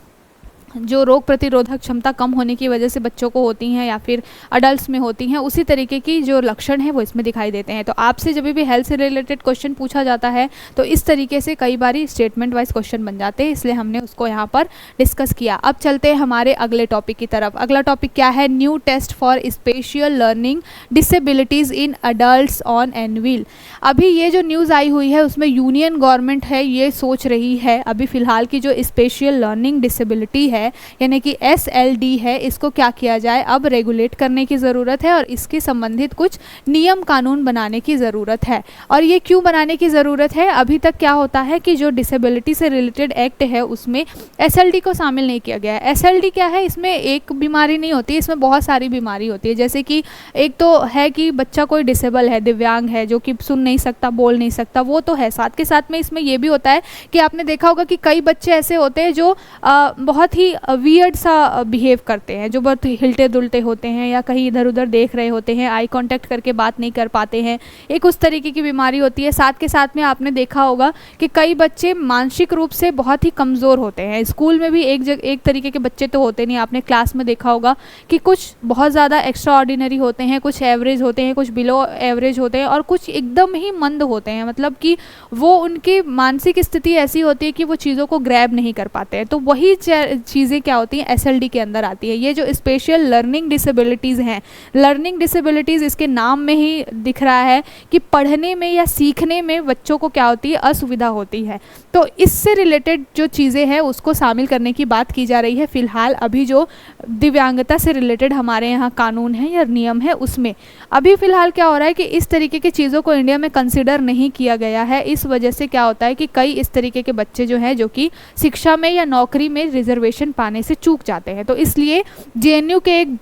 जो रोग प्रतिरोधक क्षमता कम होने की वजह से बच्चों को होती हैं या फिर अडल्ट्स में होती हैं, उसी तरीके की जो लक्षण है वो इसमें दिखाई देते हैं। तो आपसे जब भी हेल्थ से रिलेटेड क्वेश्चन पूछा जाता है तो इस तरीके से कई बार स्टेटमेंट वाइज क्वेश्चन बन जाते हैं, इसलिए हमने उसको यहाँ पर डिस्कस किया। अब चलते हैं हमारे अगले टॉपिक की तरफ। अगला टॉपिक क्या है, new test for special learning disabilities in adults on anvil. अभी ये जो न्यूज़ आई हुई है उसमें यूनियन गवर्नमेंट है ये सोच रही है, अभी फ़िलहाल की जो स्पेशल लर्निंग डिसेबिलिटी है है यानी कि SLD है, इसको क्या किया जाए, अब रेगुलेट करने की ज़रूरत है और इसके संबंधित कुछ नियम कानून बनाने की ज़रूरत है। और ये क्यों बनाने की ज़रूरत है, अभी तक क्या होता है कि जो डिसेबिलिटी से रिलेटेड एक्ट है उसमें SLD को शामिल नहीं किया गया है। SLD क्या है, इसमें एक बीमारी नहीं होती, इसमें बहुत सारी बीमारी होती है। जैसे कि एक तो है कि बच्चा कोई डिसेबल है, दिव्यांग है, जो कि सुन नहीं सकता, बोल नहीं सकता, वो तो है। साथ के साथ में इसमें ये भी होता है कि आपने देखा होगा कि कई बच्चे ऐसे होते हैं जो बहुत ही वियर्ड सा बिहेव करते हैं, जो बहुत हिलते दुलते होते हैं या कहीं इधर उधर देख रहे होते हैं, आई कांटेक्ट करके बात नहीं कर पाते हैं, एक उस तरीके की बीमारी होती है। साथ के साथ में आपने देखा होगा कि कई बच्चे मानसिक रूप से बहुत ही कमज़ोर होते हैं। स्कूल में भी एक तरीके के बच्चे तो होते नहीं, आपने क्लास में देखा होगा कि कुछ बहुत ज़्यादा एक्स्ट्रा ऑर्डिनरी होते हैं, कुछ एवरेज होते हैं, कुछ बिलो एवरेज होते हैं और कुछ एकदम ही मंद होते हैं। मतलब कि वो उनकी मानसिक स्थिति ऐसी होती है कि वो चीज़ों को ग्रैब नहीं कर पाते हैं। तो वही चीज़ें क्या होती हैं, SLD के अंदर आती है। ये जो स्पेशल लर्निंग डिसेबिलिटीज़ हैं, लर्निंग डिसेबिलिटीज़ इसके नाम में ही दिख रहा है कि पढ़ने में या सीखने में बच्चों को क्या होती है, असुविधा होती है। तो इससे रिलेटेड जो चीज़ें हैं उसको शामिल करने की बात की जा रही है फ़िलहाल अभी जो दिव्यांगता से रिलेटेड हमारे यहाँ कानून है या नियम है उसमें। अभी फ़िलहाल क्या हो रहा है कि इस तरीके की चीज़ों को इंडिया में कंसिडर नहीं किया गया है। इस वजह से क्या होता है कि कई इस तरीके के बच्चे जो हैं जो कि शिक्षा में या नौकरी में रिजर्वेशन पाने से चूक जाते हैं। तो इसलिए JNU के एक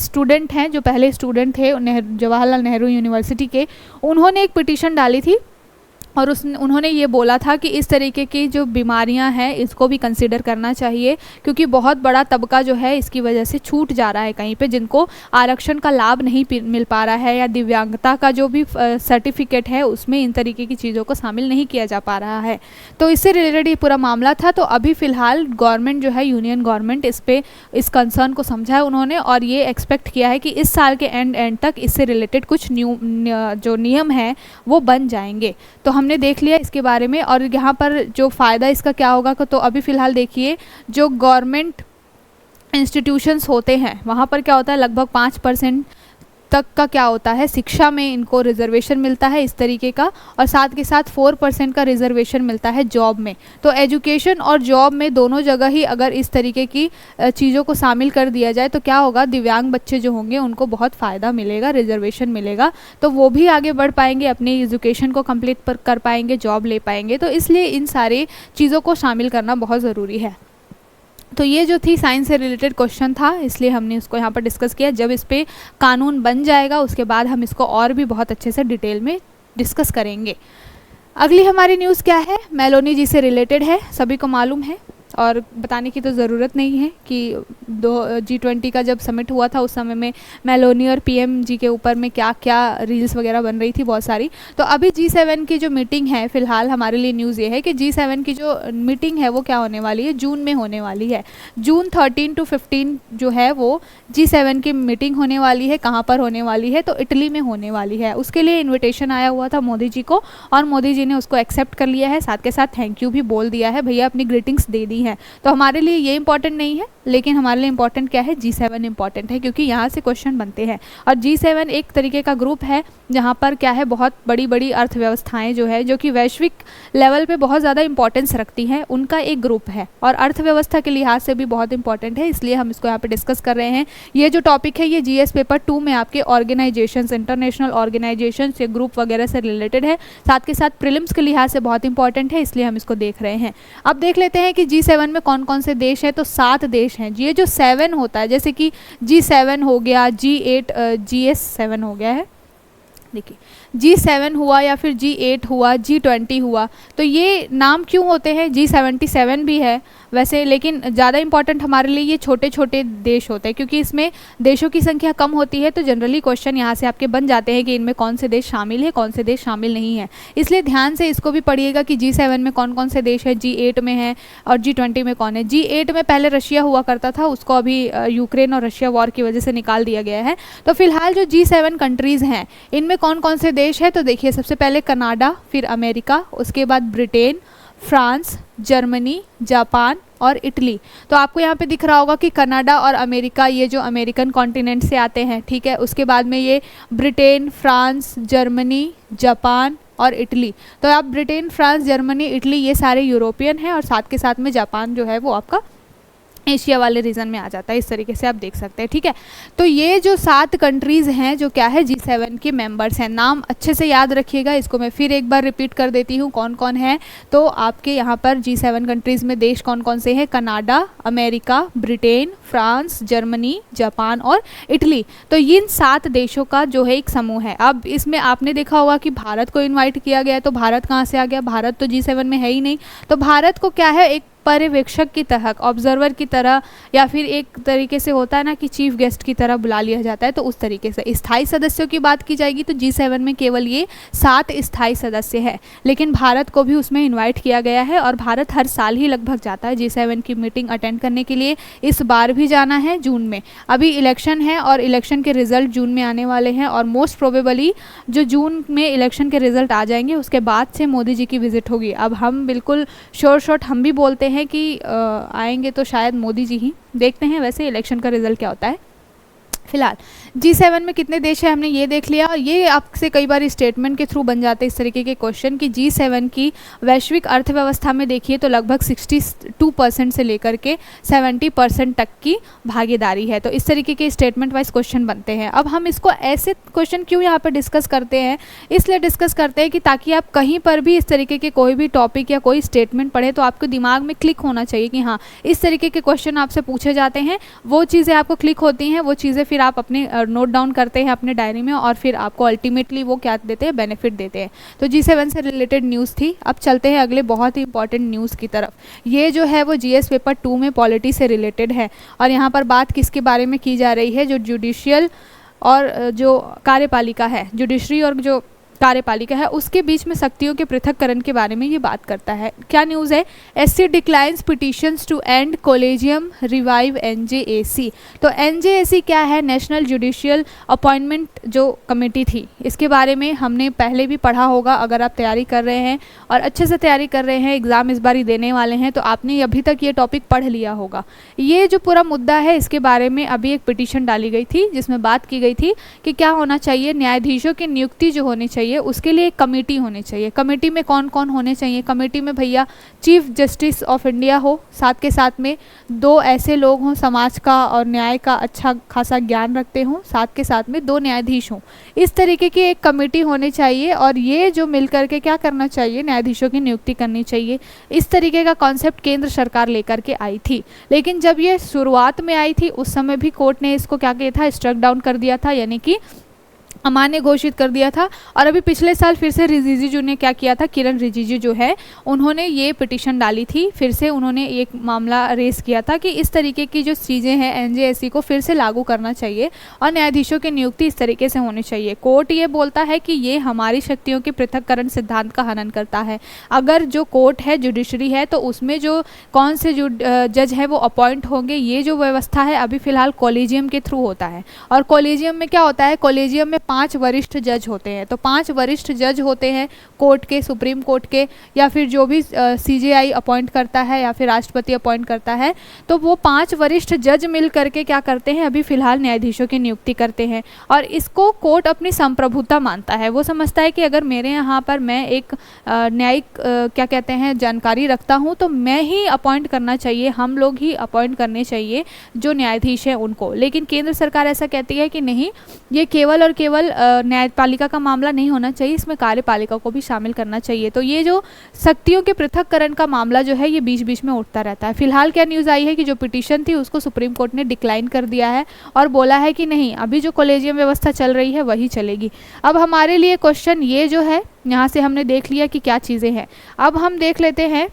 स्टूडेंट हैं, जो पहले स्टूडेंट थे जवाहरलाल नेहरू यूनिवर्सिटी के, उन्होंने एक पिटीशन डाली थी और उन्होंने ये बोला था कि इस तरीके की जो बीमारियां हैं इसको भी कंसिडर करना चाहिए, क्योंकि बहुत बड़ा तबका जो है इसकी वजह से छूट जा रहा है कहीं पे, जिनको आरक्षण का लाभ नहीं मिल पा रहा है या दिव्यांगता का जो भी सर्टिफिकेट है उसमें इन तरीके की चीज़ों को शामिल नहीं किया जा पा रहा है। तो इससे रिलेटेड ये पूरा मामला था। तो अभी फ़िलहाल गवर्नमेंट जो है, यूनियन गवर्नमेंट, इस कंसर्न को समझा है उन्होंने और ये एक्सपेक्ट किया है कि इस साल के एंड तक इससे रिलेटेड कुछ जो नियम हैं वो बन जाएंगे। तो हमने देख लिया इसके बारे में। और यहाँ पर जो फ़ायदा इसका क्या होगा, तो अभी फ़िलहाल देखिए जो गवर्नमेंट इंस्टीट्यूशंस होते हैं वहाँ पर क्या होता है, लगभग 5% तक का क्या होता है, शिक्षा में इनको रिजर्वेशन मिलता है इस तरीके का, और साथ के साथ 4% का रिजर्वेशन मिलता है जॉब में। तो एजुकेशन और जॉब में दोनों जगह ही अगर इस तरीके की चीज़ों को शामिल कर दिया जाए तो क्या होगा, दिव्यांग बच्चे जो होंगे उनको बहुत फ़ायदा मिलेगा, रिजर्वेशन मिलेगा, तो वो भी आगे बढ़ पाएंगे, अपनी एजुकेशन को कंप्लीट कर पाएंगे, जॉब ले पाएंगे। तो इसलिए इन सारी चीज़ों को शामिल करना बहुत ज़रूरी है। तो ये जो थी साइंस से रिलेटेड क्वेश्चन था, इसलिए हमने उसको यहाँ पर डिस्कस किया। जब इस पर कानून बन जाएगा उसके बाद हम इसको और भी बहुत अच्छे से डिटेल में डिस्कस करेंगे। अगली हमारी न्यूज़ क्या है, मेलोनी जी से रिलेटेड है, सभी को मालूम है और बताने की तो ज़रूरत नहीं है कि G20 का जब समिट हुआ था उस समय में मेलोनी और PM जी के ऊपर में क्या क्या रील्स वगैरह बन रही थी बहुत सारी। तो अभी G7 की जो मीटिंग है, फ़िलहाल हमारे लिए न्यूज़ ये है कि G7 की जो मीटिंग है वो क्या होने वाली है, जून में होने वाली है। जून 13 to 15 जो है वो G7 की मीटिंग होने वाली है। कहाँ पर होने वाली है, तो इटली में होने वाली है। उसके लिए इन्विटेशन आया हुआ था मोदी जी को और मोदी जी ने उसको एक्सेप्ट कर लिया है, साथ के साथ थैंक यू भी बोल दिया है, भैया अपनी ग्रीटिंग्स दे दी है। तो हमारे लिए ये इंपॉर्टेंट नहीं है, लेकिन हमारे लिए इंपॉर्टेंट क्या है, G7 इंपॉर्टेंट है, क्योंकि यहाँ से क्वेश्चन बनते हैं। और G7 एक तरीके का ग्रुप है जहाँ पर क्या है, बहुत बड़ी बड़ी अर्थव्यवस्थाएं जो है, जो कि वैश्विक लेवल पे बहुत ज़्यादा इंपॉर्टेंस रखती हैं, उनका एक ग्रुप है और अर्थव्यवस्था के लिहाज से भी बहुत इंपॉर्टेंट है, इसलिए हम इसको यहाँ पे डिस्कस कर रहे हैं। ये जो टॉपिक है ये GS पेपर 2 में आपके ऑर्गेनाइजेशंस, इंटरनेशनल ऑर्गेनाइजेशंस या ग्रुप वगैरह से रिलेटेड है, साथ के साथ प्रीलिम्स के लिहाज से बहुत इंपॉर्टेंट है, इसलिए हम इसको देख रहे हैं। अब देख लेते हैं कि G7 में कौन कौन से देश हैं। तो 7 देश हैं। ये जो 7 होता है, जैसे कि G7 हो गया, G8, GS7 हो गया है, देखिए G7 हुआ या फिर G8 हुआ, G20 हुआ, तो ये नाम क्यों होते हैं, G77 भी है वैसे, लेकिन ज़्यादा इंपॉर्टेंट हमारे लिए ये छोटे छोटे देश होते हैं, क्योंकि इसमें देशों की संख्या कम होती है। तो जनरली क्वेश्चन यहाँ से आपके बन जाते हैं कि इनमें कौन से देश शामिल है, कौन से देश शामिल नहीं है, इसलिए ध्यान से इसको भी पढ़िएगा कि G7 में कौन कौन से देश है, G8 में है और G20 में कौन है। G8 में पहले रशिया हुआ करता था, उसको अभी यूक्रेन और रशिया वॉर की वजह से निकाल दिया गया है। तो फिलहाल जो G7 कंट्रीज़ हैं इनमें कौन कौन से देश है, तो देखिए सबसे पहले कनाडा, फिर अमेरिका, उसके बाद ब्रिटेन, फ्रांस, जर्मनी, जापान और इटली। तो आपको यहाँ पे दिख रहा होगा कि कनाडा और अमेरिका ये जो अमेरिकन कॉन्टिनेंट से आते हैं, ठीक है। उसके बाद में ये ब्रिटेन, फ्रांस, जर्मनी, जापान और इटली। तो आप ब्रिटेन, फ्रांस, जर्मनी, इटली ये सारे यूरोपियन हैं और साथ के साथ में जापान जो है वो आपका एशिया वाले रीजन में आ जाता है। इस तरीके से आप देख सकते हैं, ठीक है। तो ये जो 7 कंट्रीज़ हैं जो क्या है G7 के मेंबर्स हैं, नाम अच्छे से याद रखिएगा, इसको मैं फिर एक बार रिपीट कर देती हूँ कौन कौन है। तो आपके यहाँ पर G7 कंट्रीज़ में देश कौन कौन से हैं, Canada, America, Britain, France, Germany, Japan और इटली। तो इन 7 देशों का जो है एक समूह है। अब इसमें आपने देखा होगा कि भारत को इन्वाइट किया गया है, तो भारत कहाँ से आ गया, भारत तो G7 में है ही नहीं। तो भारत को क्या है, एक पर्यवेक्षक की तरह, ऑब्जर्वर की तरह, या फिर एक तरीके से होता है ना कि चीफ गेस्ट की तरह बुला लिया जाता है, तो उस तरीके से। स्थायी सदस्यों की बात की जाएगी तो G7 में केवल ये 7 स्थायी सदस्य है, लेकिन भारत को भी उसमें इनवाइट किया गया है और भारत हर साल ही लगभग जाता है G7 की मीटिंग अटेंड करने के लिए। इस बार भी जाना है जून में। अभी इलेक्शन है और इलेक्शन के रिजल्ट जून में आने वाले हैं, और मोस्ट प्रोबेबली जो जून में इलेक्शन के रिजल्ट आ जाएंगे उसके बाद से मोदी जी की विजिट होगी। अब हम बिल्कुल शॉर्ट हम भी बोलते हैं कि आएंगे तो शायद मोदी जी ही, देखते हैं वैसे इलेक्शन का रिजल्ट क्या होता है। फिलहाल G7 में कितने देश हैं हमने ये देख लिया, और ये आपसे कई बार स्टेटमेंट के थ्रू बन जाते हैं इस तरीके के क्वेश्चन कि G7 की वैश्विक अर्थव्यवस्था में देखिए तो लगभग 62% से लेकर के 70% तक की भागीदारी है। तो इस तरीके के स्टेटमेंट वाइज क्वेश्चन बनते हैं। अब हम इसको ऐसे क्वेश्चन क्यों यहाँ पर डिस्कस करते हैं, इसलिए डिस्कस करते हैं कि ताकि आप कहीं पर भी इस तरीके के कोई भी टॉपिक या कोई स्टेटमेंट पढ़े तो आपको दिमाग में क्लिक होना चाहिए कि हाँ इस तरीके के क्वेश्चन आपसे पूछे जाते हैं, वो चीज़ें आपको क्लिक होती हैं, वो चीज़ें फिर आप अपने नोट डाउन करते हैं अपने डायरी में, और फिर आपको अल्टीमेटली वो क्या देते हैं, बेनिफिट देते हैं। तो G7 से रिलेटेड न्यूज़ थी। अब चलते हैं अगले बहुत ही इंपॉर्टेंट न्यूज़ की तरफ। ये जो है वो GS पेपर 2 में पॉलिटी से रिलेटेड है, और यहाँ पर बात किसके बारे में की जा रही है, जो जुडिशियल और जो कार्यपालिका है, जुडिशरी और जो कार्यपालिका है उसके बीच में शक्तियों के पृथक्करण के बारे में ये बात करता है। क्या न्यूज़ है, SC declines petitions to end collegium revive NJAC। तो NJAC क्या है, नेशनल जुडिशियल अपॉइंटमेंट जो कमेटी थी, इसके बारे में हमने पहले भी पढ़ा होगा। अगर आप तैयारी कर रहे हैं और अच्छे से तैयारी कर रहे हैं, एग्ज़ाम इस बार ही देने वाले हैं, तो आपने अभी तक ये टॉपिक पढ़ लिया होगा। ये जो पूरा मुद्दा है इसके बारे में अभी एक पिटीशन डाली गई थी जिसमें बात की गई थी कि क्या होना चाहिए, न्यायाधीशों की नियुक्ति जो होनी चाहिए उसके लिए एक कमेटी होनी चाहिए। कमेटी में कौन कौन होने चाहिए, कमेटी में भैया चीफ जस्टिस ऑफ इंडिया हो, साथ के साथ में 2 ऐसे लोग हों समाज का और न्याय का अच्छा खासा ज्ञान रखते हों, साथ के साथ में 2 न्यायाधीश हों। इस तरीके की एक कमेटी होनी चाहिए, और ये जो मिलकर के क्या करना चाहिए, न्यायाधीशों की नियुक्ति करनी चाहिए। इस तरीके का कॉन्सेप्ट केंद्र सरकार लेकर के आई थी, लेकिन जब ये शुरुआत में आई थी उस समय भी कोर्ट ने इसको क्या किया था, स्ट्रक डाउन कर दिया था, यानी कि अमान्य घोषित कर दिया था। और अभी पिछले साल फिर से रिजिजू ने क्या किया था, किरण रिजिजू जो है उन्होंने ये पिटीशन डाली थी, फिर से उन्होंने एक मामला रेस किया था कि इस तरीके की जो चीज़ें हैं NJAC को फिर से लागू करना चाहिए और न्यायाधीशों की नियुक्ति इस तरीके से होनी चाहिए। कोर्ट ये बोलता है कि ये हमारी शक्तियों के पृथक्करण सिद्धांत का हनन करता है। अगर जो कोर्ट है, जुडिशरी है, तो उसमें जो कौन से जो जज है वो अपॉइंट होंगे, ये जो व्यवस्था है अभी फिलहाल कॉलेजियम के थ्रू होता है। और कॉलेजियम में क्या होता है, कॉलेजियम में 5 वरिष्ठ जज होते हैं। तो 5 वरिष्ठ जज होते हैं कोर्ट के, सुप्रीम कोर्ट के, या फिर जो भी CJI अपॉइंट करता है या फिर राष्ट्रपति अपॉइंट करता है। तो वो 5 वरिष्ठ जज मिल करके क्या करते हैं, अभी फिलहाल न्यायाधीशों की नियुक्ति करते हैं। और इसको कोर्ट अपनी संप्रभुता मानता है। वो समझता है कि अगर मेरे यहाँ पर मैं एक न्यायिक क्या कहते हैं जानकारी रखता हूँ तो मैं ही अपॉइंट करना चाहिए, हम लोग ही अपॉइंट करने चाहिए जो न्यायाधीश हैं उनको। लेकिन केंद्र सरकार ऐसा कहती है कि नहीं, ये केवल और केवल न्यायपालिका का मामला नहीं होना चाहिए, इसमें कार्यपालिका को भी शामिल करना चाहिए। तो ये जो शक्तियों के पृथक्करण का मामला जो है ये बीच बीच में उठता रहता है। फिलहाल क्या न्यूज़ आई है कि जो पिटीशन थी उसको सुप्रीम कोर्ट ने डिक्लाइन कर दिया है और बोला है कि नहीं, अभी जो कॉलेजियम व्यवस्था चल रही है वही चलेगी। अब हमारे लिए क्वेश्चन ये जो है, यहाँ से हमने देख लिया कि क्या चीज़ें हैं। अब हम देख लेते हैं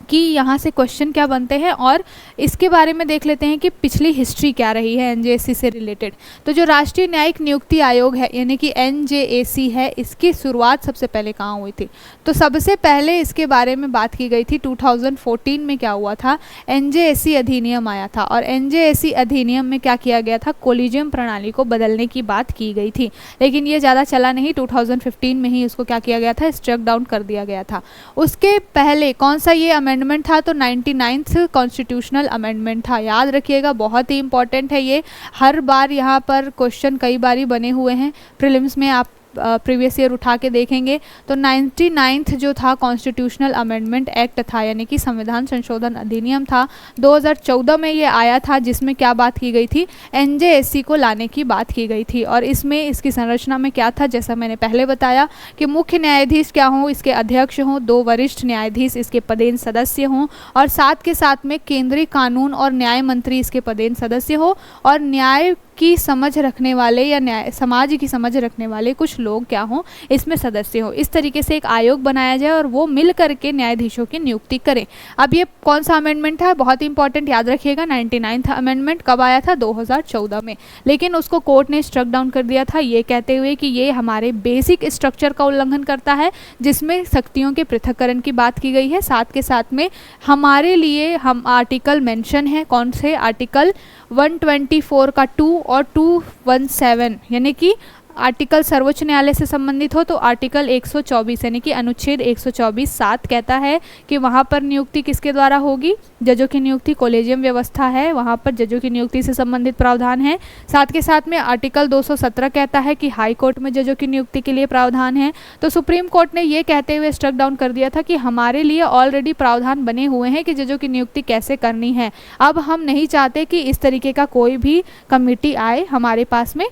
कि यहाँ से क्वेश्चन क्या बनते हैं और इसके बारे में देख लेते हैं कि पिछली हिस्ट्री क्या रही है NJAC से रिलेटेड। तो जो राष्ट्रीय न्यायिक नियुक्ति आयोग है यानी कि NJAC है, इसकी शुरुआत सबसे पहले कहाँ हुई थी? तो सबसे पहले इसके बारे में बात की गई थी 2014 में। क्या हुआ था, NJAC अधिनियम आया था और NJAC अधिनियम में क्या किया गया था, कॉलेजियम प्रणाली को बदलने की बात की गई थी। लेकिन ये ज़्यादा चला नहीं, 2015 में ही उसको क्या किया गया था, स्ट्रक डाउन कर दिया गया था। उसके पहले कौन सा ये अमेंडमेंट था, तो 99th कॉन्स्टिट्यूशनल अमेंडमेंट था। याद रखिएगा, बहुत ही इंपॉर्टेंट है ये। हर बार यहाँ पर क्वेश्चन कई बार ही बने हुए हैं प्रीलिम्स में, आप प्रीवियस ईयर उठा के देखेंगे तो 99th जो था कॉन्स्टिट्यूशनल अमेंडमेंट एक्ट था, यानी कि संविधान संशोधन अधिनियम था, 2014 में ये आया था, जिसमें क्या बात की गई थी, एनजेएससी को लाने की बात की गई थी। और इसमें इसकी संरचना में क्या था, जैसा मैंने पहले बताया कि मुख्य न्यायाधीश क्या हों, इसके अध्यक्ष हों, 2 वरिष्ठ न्यायाधीश इसके पदेन सदस्य हों, और साथ के साथ में केंद्रीय कानून और न्याय मंत्री इसके पदेन सदस्य हो, और न्याय की समझ रखने वाले या न्याय समाज की समझ रखने वाले कुछ लोग क्या हों, इसमें सदस्य हो। इस तरीके से एक आयोग बनाया जाए और वो मिल करके न्यायाधीशों की नियुक्ति करें। अब ये कौन सा अमेंडमेंट था, बहुत इंपॉर्टेंट, याद रखिएगा, 99th अमेंडमेंट कब आया था, 2014 में। लेकिन उसको कोर्ट ने स्ट्रक डाउन कर दिया था, ये कहते हुए कि ये हमारे बेसिक स्ट्रक्चर का उल्लंघन करता है, जिसमें शक्तियों के पृथक्करण की बात की गई है। साथ के साथ में हमारे लिए हम आर्टिकल मेंशन है, कौन से आर्टिकल 124 का 2 और 217, यानी कि आर्टिकल सर्वोच्च न्यायालय से संबंधित हो तो आर्टिकल 124 यानी कि अनुच्छेद 124 7 कहता है कि वहाँ पर नियुक्ति किसके द्वारा होगी, जजों की नियुक्ति, कोलेजियम व्यवस्था है, वहाँ पर जजों की नियुक्ति से संबंधित प्रावधान है। साथ के साथ में आर्टिकल 217 कहता है कि हाई कोर्ट में जजों की नियुक्ति के लिए प्रावधान है। तो सुप्रीम कोर्ट ने ये कहते हुए स्ट्रक डाउन कर दिया था कि हमारे लिए ऑलरेडी प्रावधान बने हुए हैं कि जजों की नियुक्ति कैसे करनी है। अब हम नहीं चाहते कि इस तरीके का कोई भी कमेटी आए हमारे पास में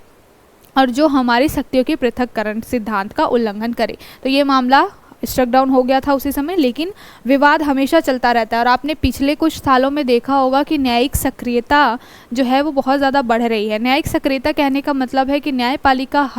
और जो हमारी शक्तियों के पृथक्करण सिद्धांत का उल्लंघन करे। तो ये मामला स्ट्रक डाउन हो गया था उसी समय, लेकिन विवाद हमेशा चलता रहता है। और आपने पिछले कुछ सालों में देखा होगा कि न्यायिक सक्रियता जो है वो बहुत ज़्यादा बढ़ रही है। न्यायिक सक्रियता कहने का मतलब है कि न्यायपालिका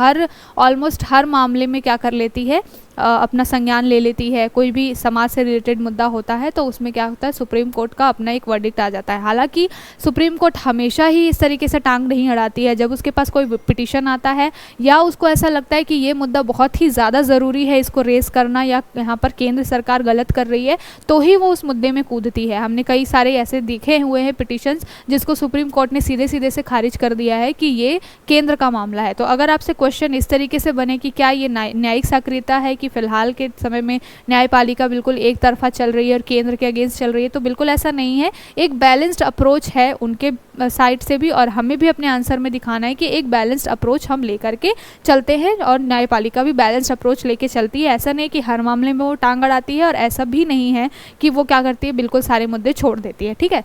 ऑलमोस्ट हर मामले में क्या कर लेती है, अपना संज्ञान ले लेती है। कोई भी समाज से रिलेटेड मुद्दा होता है तो उसमें क्या होता है, सुप्रीम कोर्ट का अपना एक वर्डिक्ट आ जाता है। हालांकि सुप्रीम कोर्ट हमेशा ही इस तरीके से टांग नहीं अड़ाती है। जब उसके पास कोई पिटीशन आता है या उसको ऐसा लगता है कि ये मुद्दा बहुत ही ज़्यादा ज़रूरी है इसको रेस करना, या यहाँ पर केंद्र सरकार गलत कर रही है, तो ही वो उस मुद्दे में कूदती है। हमने कई सारे ऐसे देखे हुए हैं पिटीशंस जिसको सुप्रीम कोर्ट ने सीधे सीधे से खारिज कर दिया है कि ये केंद्र का मामला है। तो अगर आपसे क्वेश्चन इस तरीके से बने कि क्या ये न्यायिक सक्रियता है कि फिलहाल के समय में न्यायपालिका बिल्कुल एक तरफा चल रही है और केंद्र के अगेंस्ट चल रही है, तो बिल्कुल ऐसा नहीं है। एक बैलेंस्ड अप्रोच है उनके साइड से भी, और हमें भी अपने आंसर में दिखाना है कि एक बैलेंस्ड अप्रोच हम लेकर के चलते हैं और न्यायपालिका भी बैलेंस्ड अप्रोच लेके चलती है। ऐसा नहीं कि हर मामले में वो टांग अड़ाती है, और ऐसा भी नहीं है कि वो क्या करती है, बिल्कुल सारे मुद्दे छोड़ देती है। ठीक है,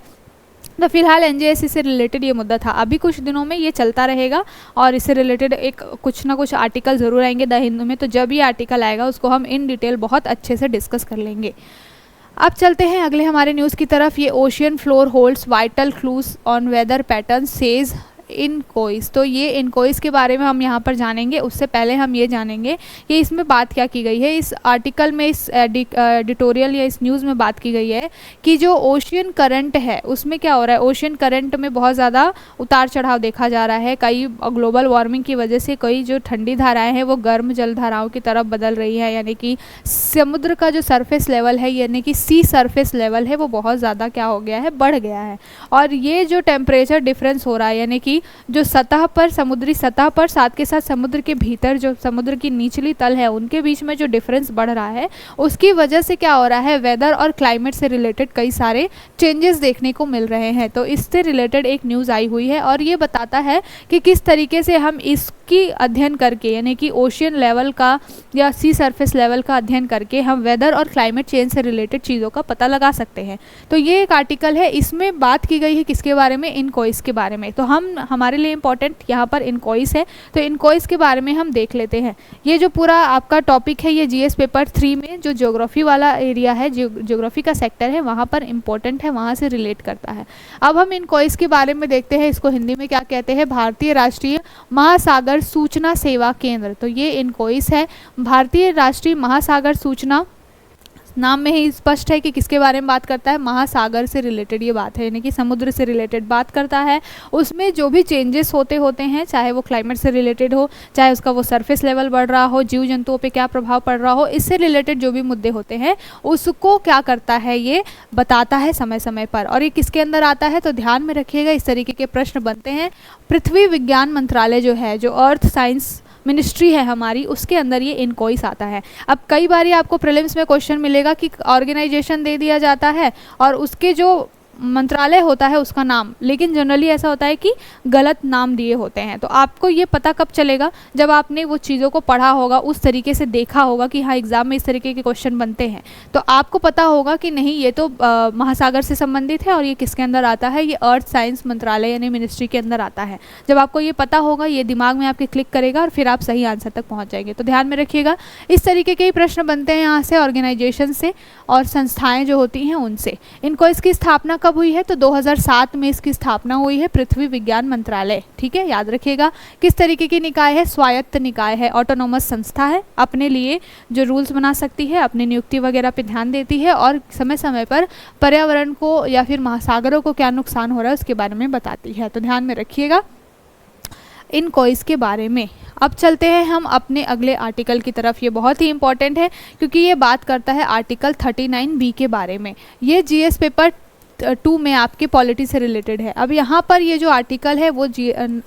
तो फिलहाल एनजेएससी से रिलेटेड ये मुद्दा था। अभी कुछ दिनों में ये चलता रहेगा और इससे रिलेटेड एक कुछ ना कुछ आर्टिकल ज़रूर आएंगे द हिंदू में। तो जब ये आर्टिकल आएगा उसको हम इन डिटेल बहुत अच्छे से डिस्कस कर लेंगे। अब चलते हैं अगले हमारे न्यूज़ की तरफ। ये ocean floor holds vital clues on weather pattern says INCOIS. तो ये इनकोइस के बारे में हम यहाँ पर जानेंगे। उससे पहले हम ये जानेंगे कि इसमें बात क्या की गई है। इस आर्टिकल में, इस एडिटोरियल या इस न्यूज़ में बात की गई है कि जो ओशियन करंट है उसमें क्या हो रहा है। ओशियन करंट में बहुत ज़्यादा उतार चढ़ाव देखा जा रहा है। कई ग्लोबल वार्मिंग की वजह से कई जो ठंडी धाराएँ हैं वो गर्म जल धाराओं की तरफ बदल रही है, यानी कि समुद्र का जो सरफेस लेवल है, यानी कि सी सरफेस लेवल है, वो बहुत ज़्यादा क्या हो गया है, बढ़ गया है। और ये जो टेम्परेचर डिफरेंस हो रहा है, यानी कि जो सतह पर, समुद्री सतह पर, साथ के साथ समुद्र के भीतर जो समुद्र की निचली तल है उनके बीच में जो डिफरेंस बढ़ रहा है, उसकी वजह से क्या हो रहा है, वेदर और क्लाइमेट से रिलेटेड कई सारे चेंजेस देखने को मिल रहे हैं। तो इससे रिलेटेड एक न्यूज़ आई हुई है और ये बताता है कि किस तरीके से हम इसकी अध्ययन करके, यानी कि ओशियन लेवल का या सी सरफेस लेवल का अध्ययन करके हम वेदर और क्लाइमेट चेंज से रिलेटेड चीज़ों का पता लगा सकते हैं। तो ये एक आर्टिकल है, इसमें बात की गई है किसके बारे में, इनकोइस के बारे में। तो हमारे लिए इंपॉर्टेंट यहाँ पर इनकोइस है, तो इनकोइस के बारे में हम देख लेते हैं। ये जो पूरा आपका टॉपिक है ये जीएस पेपर 3 में जो ज्योग्राफी वाला एरिया है, ज्योग्राफी का सेक्टर है, वहाँ पर इंपॉर्टेंट है, वहाँ से रिलेट करता है। अब हम इनकोइस के बारे में देखते हैं, इसको हिंदी में क्या कहते हैं, भारतीय राष्ट्रीय महासागर सूचना सेवा केंद्र। तो ये इनकोइस है, भारतीय राष्ट्रीय महासागर सूचना, नाम में ही स्पष्ट है कि किसके बारे में बात करता है, महासागर से रिलेटेड ये बात है, यानी कि समुद्र से रिलेटेड बात करता है। उसमें जो भी चेंजेस होते हैं, चाहे वो क्लाइमेट से रिलेटेड हो, चाहे उसका वो सरफेस लेवल बढ़ रहा हो, जीव जंतुओं पे क्या प्रभाव पड़ रहा हो, इससे रिलेटेड जो भी मुद्दे होते हैं उसको क्या करता है, ये बताता है समय समय पर। और ये किसके अंदर आता है, तो ध्यान में रखिएगा, इस तरीके के प्रश्न बनते हैं। पृथ्वी विज्ञान मंत्रालय जो है, जो अर्थ साइंस मिनिस्ट्री है हमारी, उसके अंदर ये इनकोइस आता है। अब कई बार आपको प्रीलिम्स में क्वेश्चन मिलेगा कि ऑर्गेनाइजेशन दे दिया जाता है और उसके जो मंत्रालय होता है उसका नाम, लेकिन जनरली ऐसा होता है कि गलत नाम दिए होते हैं। तो आपको ये पता कब चलेगा, जब आपने वो चीज़ों को पढ़ा होगा, उस तरीके से देखा होगा कि हाँ एग्ज़ाम में इस तरीके के क्वेश्चन बनते हैं, तो आपको पता होगा कि नहीं ये तो महासागर से संबंधित है और ये किसके अंदर आता है, ये अर्थ साइंस मंत्रालय यानी मिनिस्ट्री के अंदर आता है। जब आपको ये पता होगा, ये दिमाग में आपके क्लिक करेगा और फिर आप सही आंसर तक पहुँच जाएंगे। तो ध्यान में रखिएगा, इस तरीके के ही प्रश्न बनते हैं यहाँ से ऑर्गेनाइजेशन से और संस्थाएँ जो होती हैं उनसे। इनको इसकी स्थापना कब हुई है, तो 2007 में इसकी स्थापना हुई है, पृथ्वी विज्ञान मंत्रालय। ठीक है, याद रखिएगा। किस तरीके की निकाय है, स्वायत्त निकाय है, ऑटोनोमस संस्था है, अपने लिए जो रूल्स बना सकती है, अपनी नियुक्ति वगैरह पे ध्यान देती है और समय समय पर पर्यावरण को या फिर महासागरों को क्या नुकसान हो रहा है उसके बारे में बताती है। तो ध्यान में रखिएगा इनको इसके बारे में। अब चलते हैं हम अपने अगले आर्टिकल की तरफ। ये बहुत ही इंपॉर्टेंट है क्योंकि ये बात करता है आर्टिकल 39B के बारे में। ये जीएस पेपर 2 में आपके पॉलिटी से रिलेटेड है। अब यहाँ पर ये जो आर्टिकल है वो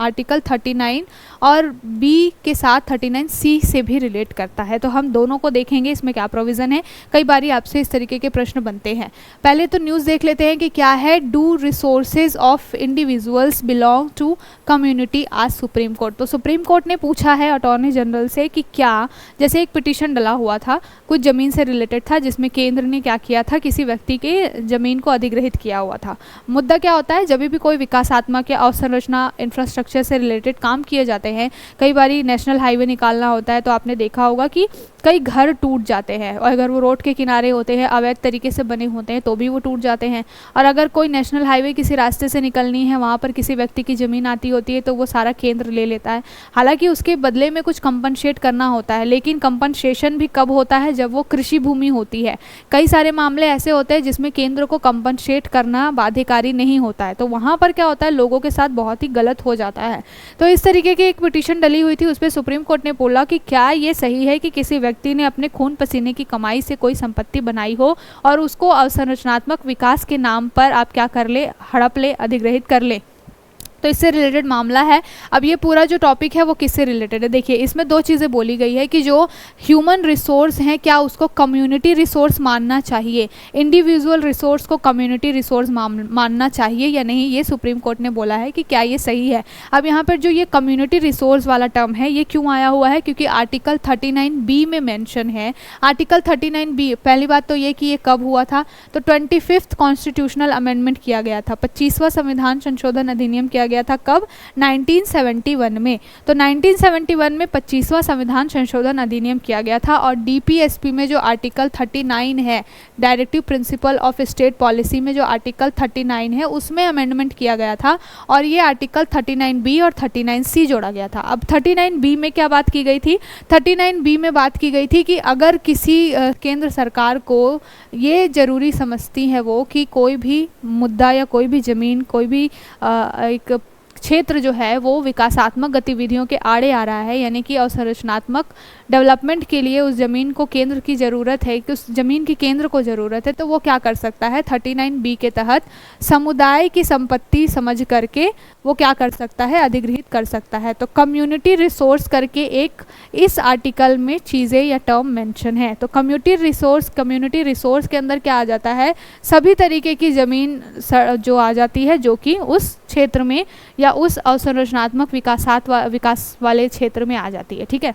आर्टिकल 39 और बी के साथ 39C से भी रिलेट करता है। तो हम दोनों को देखेंगे इसमें क्या प्रोविज़न है। कई बारी आपसे इस तरीके के प्रश्न बनते हैं। पहले तो न्यूज़ देख लेते हैं कि क्या है। Do resources of individuals belong to community आज सुप्रीम कोर्ट। तो सुप्रीम कोर्ट ने पूछा है अटॉर्नी जनरल से कि क्या, जैसे एक पिटीशन डला हुआ था कुछ ज़मीन से रिलेटेड था जिसमें केंद्र ने क्या किया था, किसी व्यक्ति के ज़मीन को अधिग्रहित किया हुआ था। मुद्दा क्या होता है, जब भी कोई विकासात्मक या अवसंरचना इंफ्रास्ट्रक्चर से रिलेटेड काम किए जाते हैं, कई बारी नेशनल हाईवे निकालना होता है तो आपने देखा होगा कि कई घर टूट जाते हैं और अगर वो रोड के किनारे होते हैं, अवैध तरीके से बने होते हैं तो भी वो टूट जाते हैं। और अगर कोई नेशनल हाईवे किसी रास्ते से निकलनी है, वहाँ पर किसी व्यक्ति की ज़मीन आती होती है तो वो सारा केंद्र ले लेता है। हालांकि उसके बदले में कुछ कंपनसेट करना होता है, लेकिन कंपनसेशन भी कब होता है, जब वो कृषि भूमि होती है। कई सारे मामले ऐसे होते हैं जिसमें केंद्र को कंपनसेट करना बाध्यकारी नहीं होता है, तो वहाँ पर क्या होता है, लोगों के साथ बहुत ही गलत हो जाता है। तो इस तरीके की एक पिटीशन डली हुई थी, उस पर सुप्रीम कोर्ट ने बोला कि क्या ये सही है कि किसी व्यक्ति ने अपने खून पसीने की कमाई से कोई संपत्ति बनाई हो और उसको अवसंरचनात्मक विकास के नाम पर आप क्या कर ले, हड़प ले, अधिग्रहित कर ले। तो इससे रिलेटेड मामला है। अब ये पूरा जो टॉपिक है वो किससे रिलेटेड है, देखिए इसमें दो चीज़ें बोली गई है कि जो ह्यूमन रिसोर्स हैं क्या उसको कम्युनिटी रिसोर्स मानना चाहिए, इंडिविजुअल रिसोर्स को कम्युनिटी रिसोर्स मानना चाहिए या नहीं, ये सुप्रीम कोर्ट ने बोला है कि क्या ये सही है। अब यहाँ पर जो ये कम्युनिटी रिसोर्स वाला टर्म है ये क्यों आया हुआ है, क्योंकि आर्टिकल 39B में मेंशन है। आर्टिकल 39B, पहली बात तो ये कि ये कब हुआ था, तो 25th कॉन्स्टिट्यूशनल अमेंडमेंट किया गया था, 25वां संविधान संशोधन अधिनियम किया गया था। कब, 1971 में। तो 1971 में 25वां संविधान संशोधन अधिनियम किया गया था और डीपीएसपी में जो आर्टिकल 39 है, directive principle of state policy में जो आर्टिकल 39 है उसमें अमेंडमेंट किया गया था और ये आर्टिकल 39B और 39C जोड़ा गया था। अब 39B में क्या बात की गई थी, 39B में बात की गई थी कि अगर किसी केंद्र सरकार को ये ज़रूरी समझती है वो कि कोई भी मुद्दा या कोई भी ज़मीन, कोई भी एक क्षेत्र जो है वो विकासात्मक गतिविधियों के आड़े आ रहा है, यानी कि अवसंरचनात्मक डेवलपमेंट के लिए उस ज़मीन को केंद्र की ज़रूरत है, कि उस ज़मीन की केंद्र को ज़रूरत है, तो वो क्या कर सकता है, 39B के तहत समुदाय की संपत्ति समझ करके वो क्या कर सकता है, अधिग्रहित कर सकता है। तो कम्युनिटी रिसोर्स करके एक इस आर्टिकल में चीज़ें या टर्म मेंशन है। तो कम्युनिटी रिसोर्स के अंदर क्या आ जाता है, सभी तरीके की ज़मीन जो आ जाती है जो कि उस क्षेत्र में या उस अवसंरचनात्मक विकास वाले क्षेत्र में आ जाती है। ठीक है,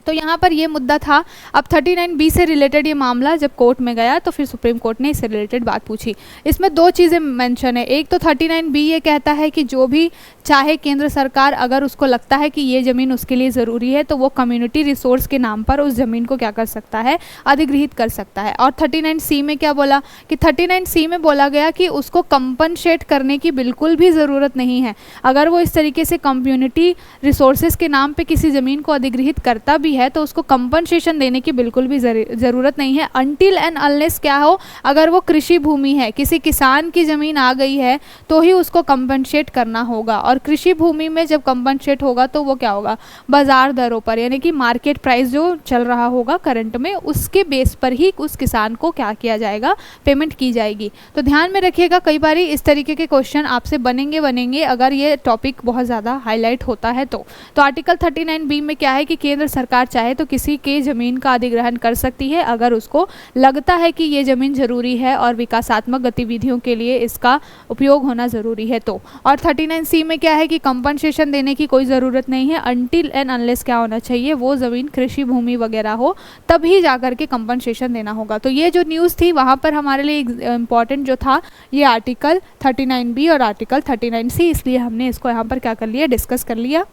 तो यहाँ पर ये मुद्दा था। अब 39B से रिलेटेड ये मामला जब कोर्ट में गया तो फिर सुप्रीम कोर्ट ने इससे रिलेटेड बात पूछी। इसमें दो चीज़ें मेंशन है, एक तो 39B ये कहता है कि जो भी चाहे केंद्र सरकार अगर उसको लगता है कि ये ज़मीन उसके लिए ज़रूरी है तो वो कम्युनिटी रिसोर्स के नाम पर उस ज़मीन को क्या कर सकता है, अधिग्रहित कर सकता है। और 39C में क्या बोला कि 39C में बोला गया कि उसको कंपनसेट करने की बिल्कुल भी ज़रूरत नहीं है। अगर वो इस तरीके से कम्युनिटी रिसोर्सेज के नाम पर किसी ज़मीन को अधिग्रहित करता भी है तो उसको कंपनसेशन देने की बिल्कुल भी ज़रूरत नहीं है, अनटिल एंड अनलेस क्या हो, अगर वो कृषि भूमि है, किसी किसान की ज़मीन आ गई है तो ही उसको कंपनसेट करना होगा। और कृषि भूमि में जब कंपनसेट होगा तो वो क्या होगा, बाजार दरों पर, यानी कि मार्केट प्राइस जो चल रहा होगा करंट में उसके बेस पर ही उस किसान को क्या किया जाएगा, पेमेंट की जाएगी। तो ध्यान में रखिएगा, कई बार इस तरीके के क्वेश्चन आपसे बनेंगे अगर ये टॉपिक बहुत ज़्यादा हाईलाइट होता है तो आर्टिकल 39B में क्या है कि केंद्र सरकार सरकार चाहे तो किसी के ज़मीन का अधिग्रहण कर सकती है अगर उसको लगता है कि ये ज़मीन ज़रूरी है और विकासात्मक गतिविधियों के लिए इसका उपयोग होना ज़रूरी है तो। और 39C में क्या है कि कंपनसेशन देने की कोई ज़रूरत नहीं है अनटिल एंड अनलेस क्या होना चाहिए, वो ज़मीन कृषि भूमि वगैरह हो तभी जा कर के कंपनसेशन देना होगा। तो ये जो न्यूज़ थी वहाँ पर हमारे लिए इम्पॉर्टेंट जो था ये आर्टिकल 39B और आर्टिकल 39C, इसलिए हमने इसको यहाँ पर क्या कर लिया, डिस्कस कर लिया।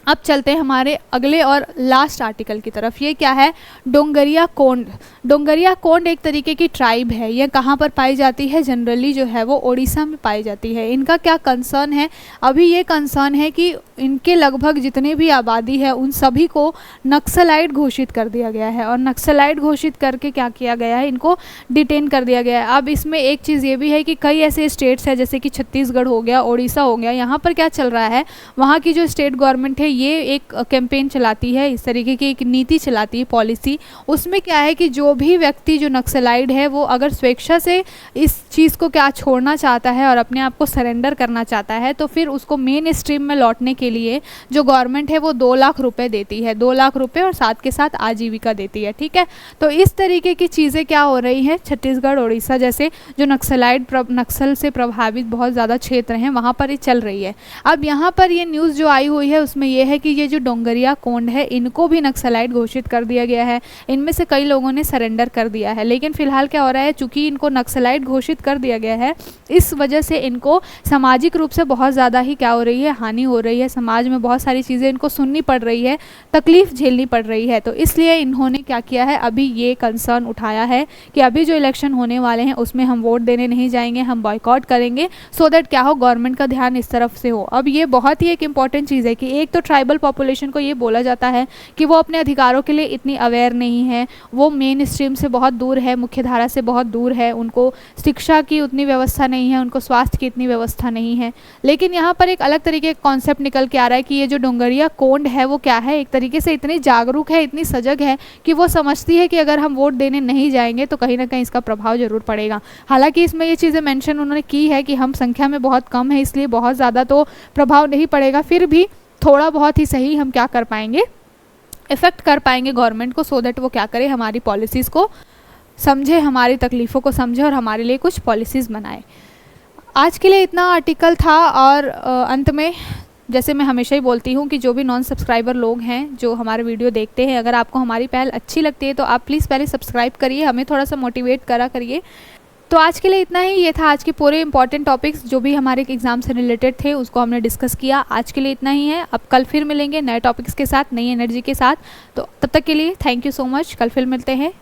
अब चलते हैं हमारे अगले और लास्ट आर्टिकल की तरफ। ये क्या है, डोंगरिया कोंड। डोंगरिया कोंड एक तरीके की ट्राइब है। ये कहाँ पर पाई जाती है, जनरली जो है वो उड़ीसा में पाई जाती है। इनका क्या कंसर्न है, अभी ये कंसर्न है कि इनके लगभग जितने भी आबादी है उन सभी को नक्सलाइट घोषित कर दिया गया है और नक्सलाइट घोषित करके क्या किया गया है, इनको डिटेन कर दिया गया है। अब इसमें एक चीज़ ये भी है कि कई ऐसे स्टेट्स हैं जैसे कि छत्तीसगढ़ हो गया, उड़ीसा हो गया, यहाँ पर क्या चल रहा है, वहाँ की जो स्टेट गवर्नमेंट है ये एक कैंपेन चलाती है, इस तरीके की एक नीति चलाती है, पॉलिसी। उसमें क्या है कि जो भी व्यक्ति जो नक्सलाइट है वो अगर स्वेच्छा से इस चीज़ को क्या छोड़ना चाहता है और अपने आप को सरेंडर करना चाहता है तो फिर उसको मेन स्ट्रीम में लौटने के लिए जो गवर्नमेंट है वो 2 लाख रुपए देती है, 2 लाख रुपए और साथ के साथ आजीविका देती है। ठीक है, तो इस तरीके की चीज़ें क्या हो रही हैं, छत्तीसगढ़ उड़ीसा जैसे जो नक्सल से प्रभावित बहुत ज़्यादा क्षेत्र हैं वहाँ पर ये चल रही है। अब यहाँ पर ये न्यूज़ जो आई हुई है उसमें यह है कि ये जो डोंगरिया कोंड है इनको भी नक्सलाइट घोषित कर दिया गया है। इनमें से कई लोगों ने सरेंडर कर दिया है, लेकिन फिलहाल क्या हो रहा है, चूंकि इनको नक्सलाइट घोषित कर दिया गया है इस वजह से इनको सामाजिक रूप से बहुत ज़्यादा ही क्या हो रही है, हानि हो रही है। समाज में बहुत सारी चीज़ें इनको सुननी पड़ रही है, तकलीफ झेलनी पड़ रही है। तो इसलिए इन्होंने क्या किया है, अभी ये कंसर्न उठाया है कि अभी जो इलेक्शन होने वाले हैं उसमें हम वोट देने नहीं जाएंगे, हम बॉयकॉट करेंगे, सो दैट क्या हो, गवर्नमेंट का ध्यान इस तरफ से हो। अब ये बहुत ही एक इंपॉर्टेंट चीज़ है कि एक तो ट्राइबल पॉपुलेशन को ये बोला जाता है कि वो अपने अधिकारों के लिए इतनी अवेयर नहीं है, वो मेन स्ट्रीम से बहुत दूर है, मुख्य धारा से बहुत दूर है, उनको शिक्षा की उतनी व्यवस्था नहीं है, उनको स्वास्थ्य की इतनी व्यवस्था नहीं है। लेकिन यहाँ पर एक अलग तरीके का कॉन्सेप्ट निकल के आ रहा है कि ये जो डोंगरिया कोंड है वो क्या है, एक तरीके से इतनी जागरूक है, इतनी सजग है कि वो समझती है कि अगर हम वोट देने नहीं जाएंगे तो कहीं ना कहीं इसका प्रभाव जरूर पड़ेगा। हालांकि इसमें ये चीज़ें मेंशन उन्होंने की है कि हम संख्या में बहुत कम है इसलिए बहुत ज़्यादा तो प्रभाव नहीं पड़ेगा, फिर भी थोड़ा बहुत ही सही हम क्या कर पाएंगे, इफ़ेक्ट कर पाएंगे गवर्नमेंट को, सो दैट वो क्या करे, हमारी पॉलिसीज़ को समझे, हमारी तकलीफ़ों को समझे और हमारे लिए कुछ पॉलिसीज़ बनाए। आज के लिए इतना आर्टिकल था। और अंत में जैसे मैं हमेशा ही बोलती हूँ कि जो भी नॉन सब्सक्राइबर लोग हैं जो हमारे वीडियो देखते हैं, अगर आपको हमारी पहल अच्छी लगती है तो आप प्लीज़ पहले सब्सक्राइब करिए, हमें थोड़ा सा मोटिवेट करा करिए। तो आज के लिए इतना ही, ये था आज के पूरे इंपॉर्टेंट टॉपिक्स जो भी हमारे एग्ज़ाम से रिलेटेड थे उसको हमने डिस्कस किया। आज के लिए इतना ही है, अब कल फिर मिलेंगे नए टॉपिक्स के साथ, नई एनर्जी के साथ। तो तब तक के लिए थैंक यू सो मच, कल फिर मिलते हैं।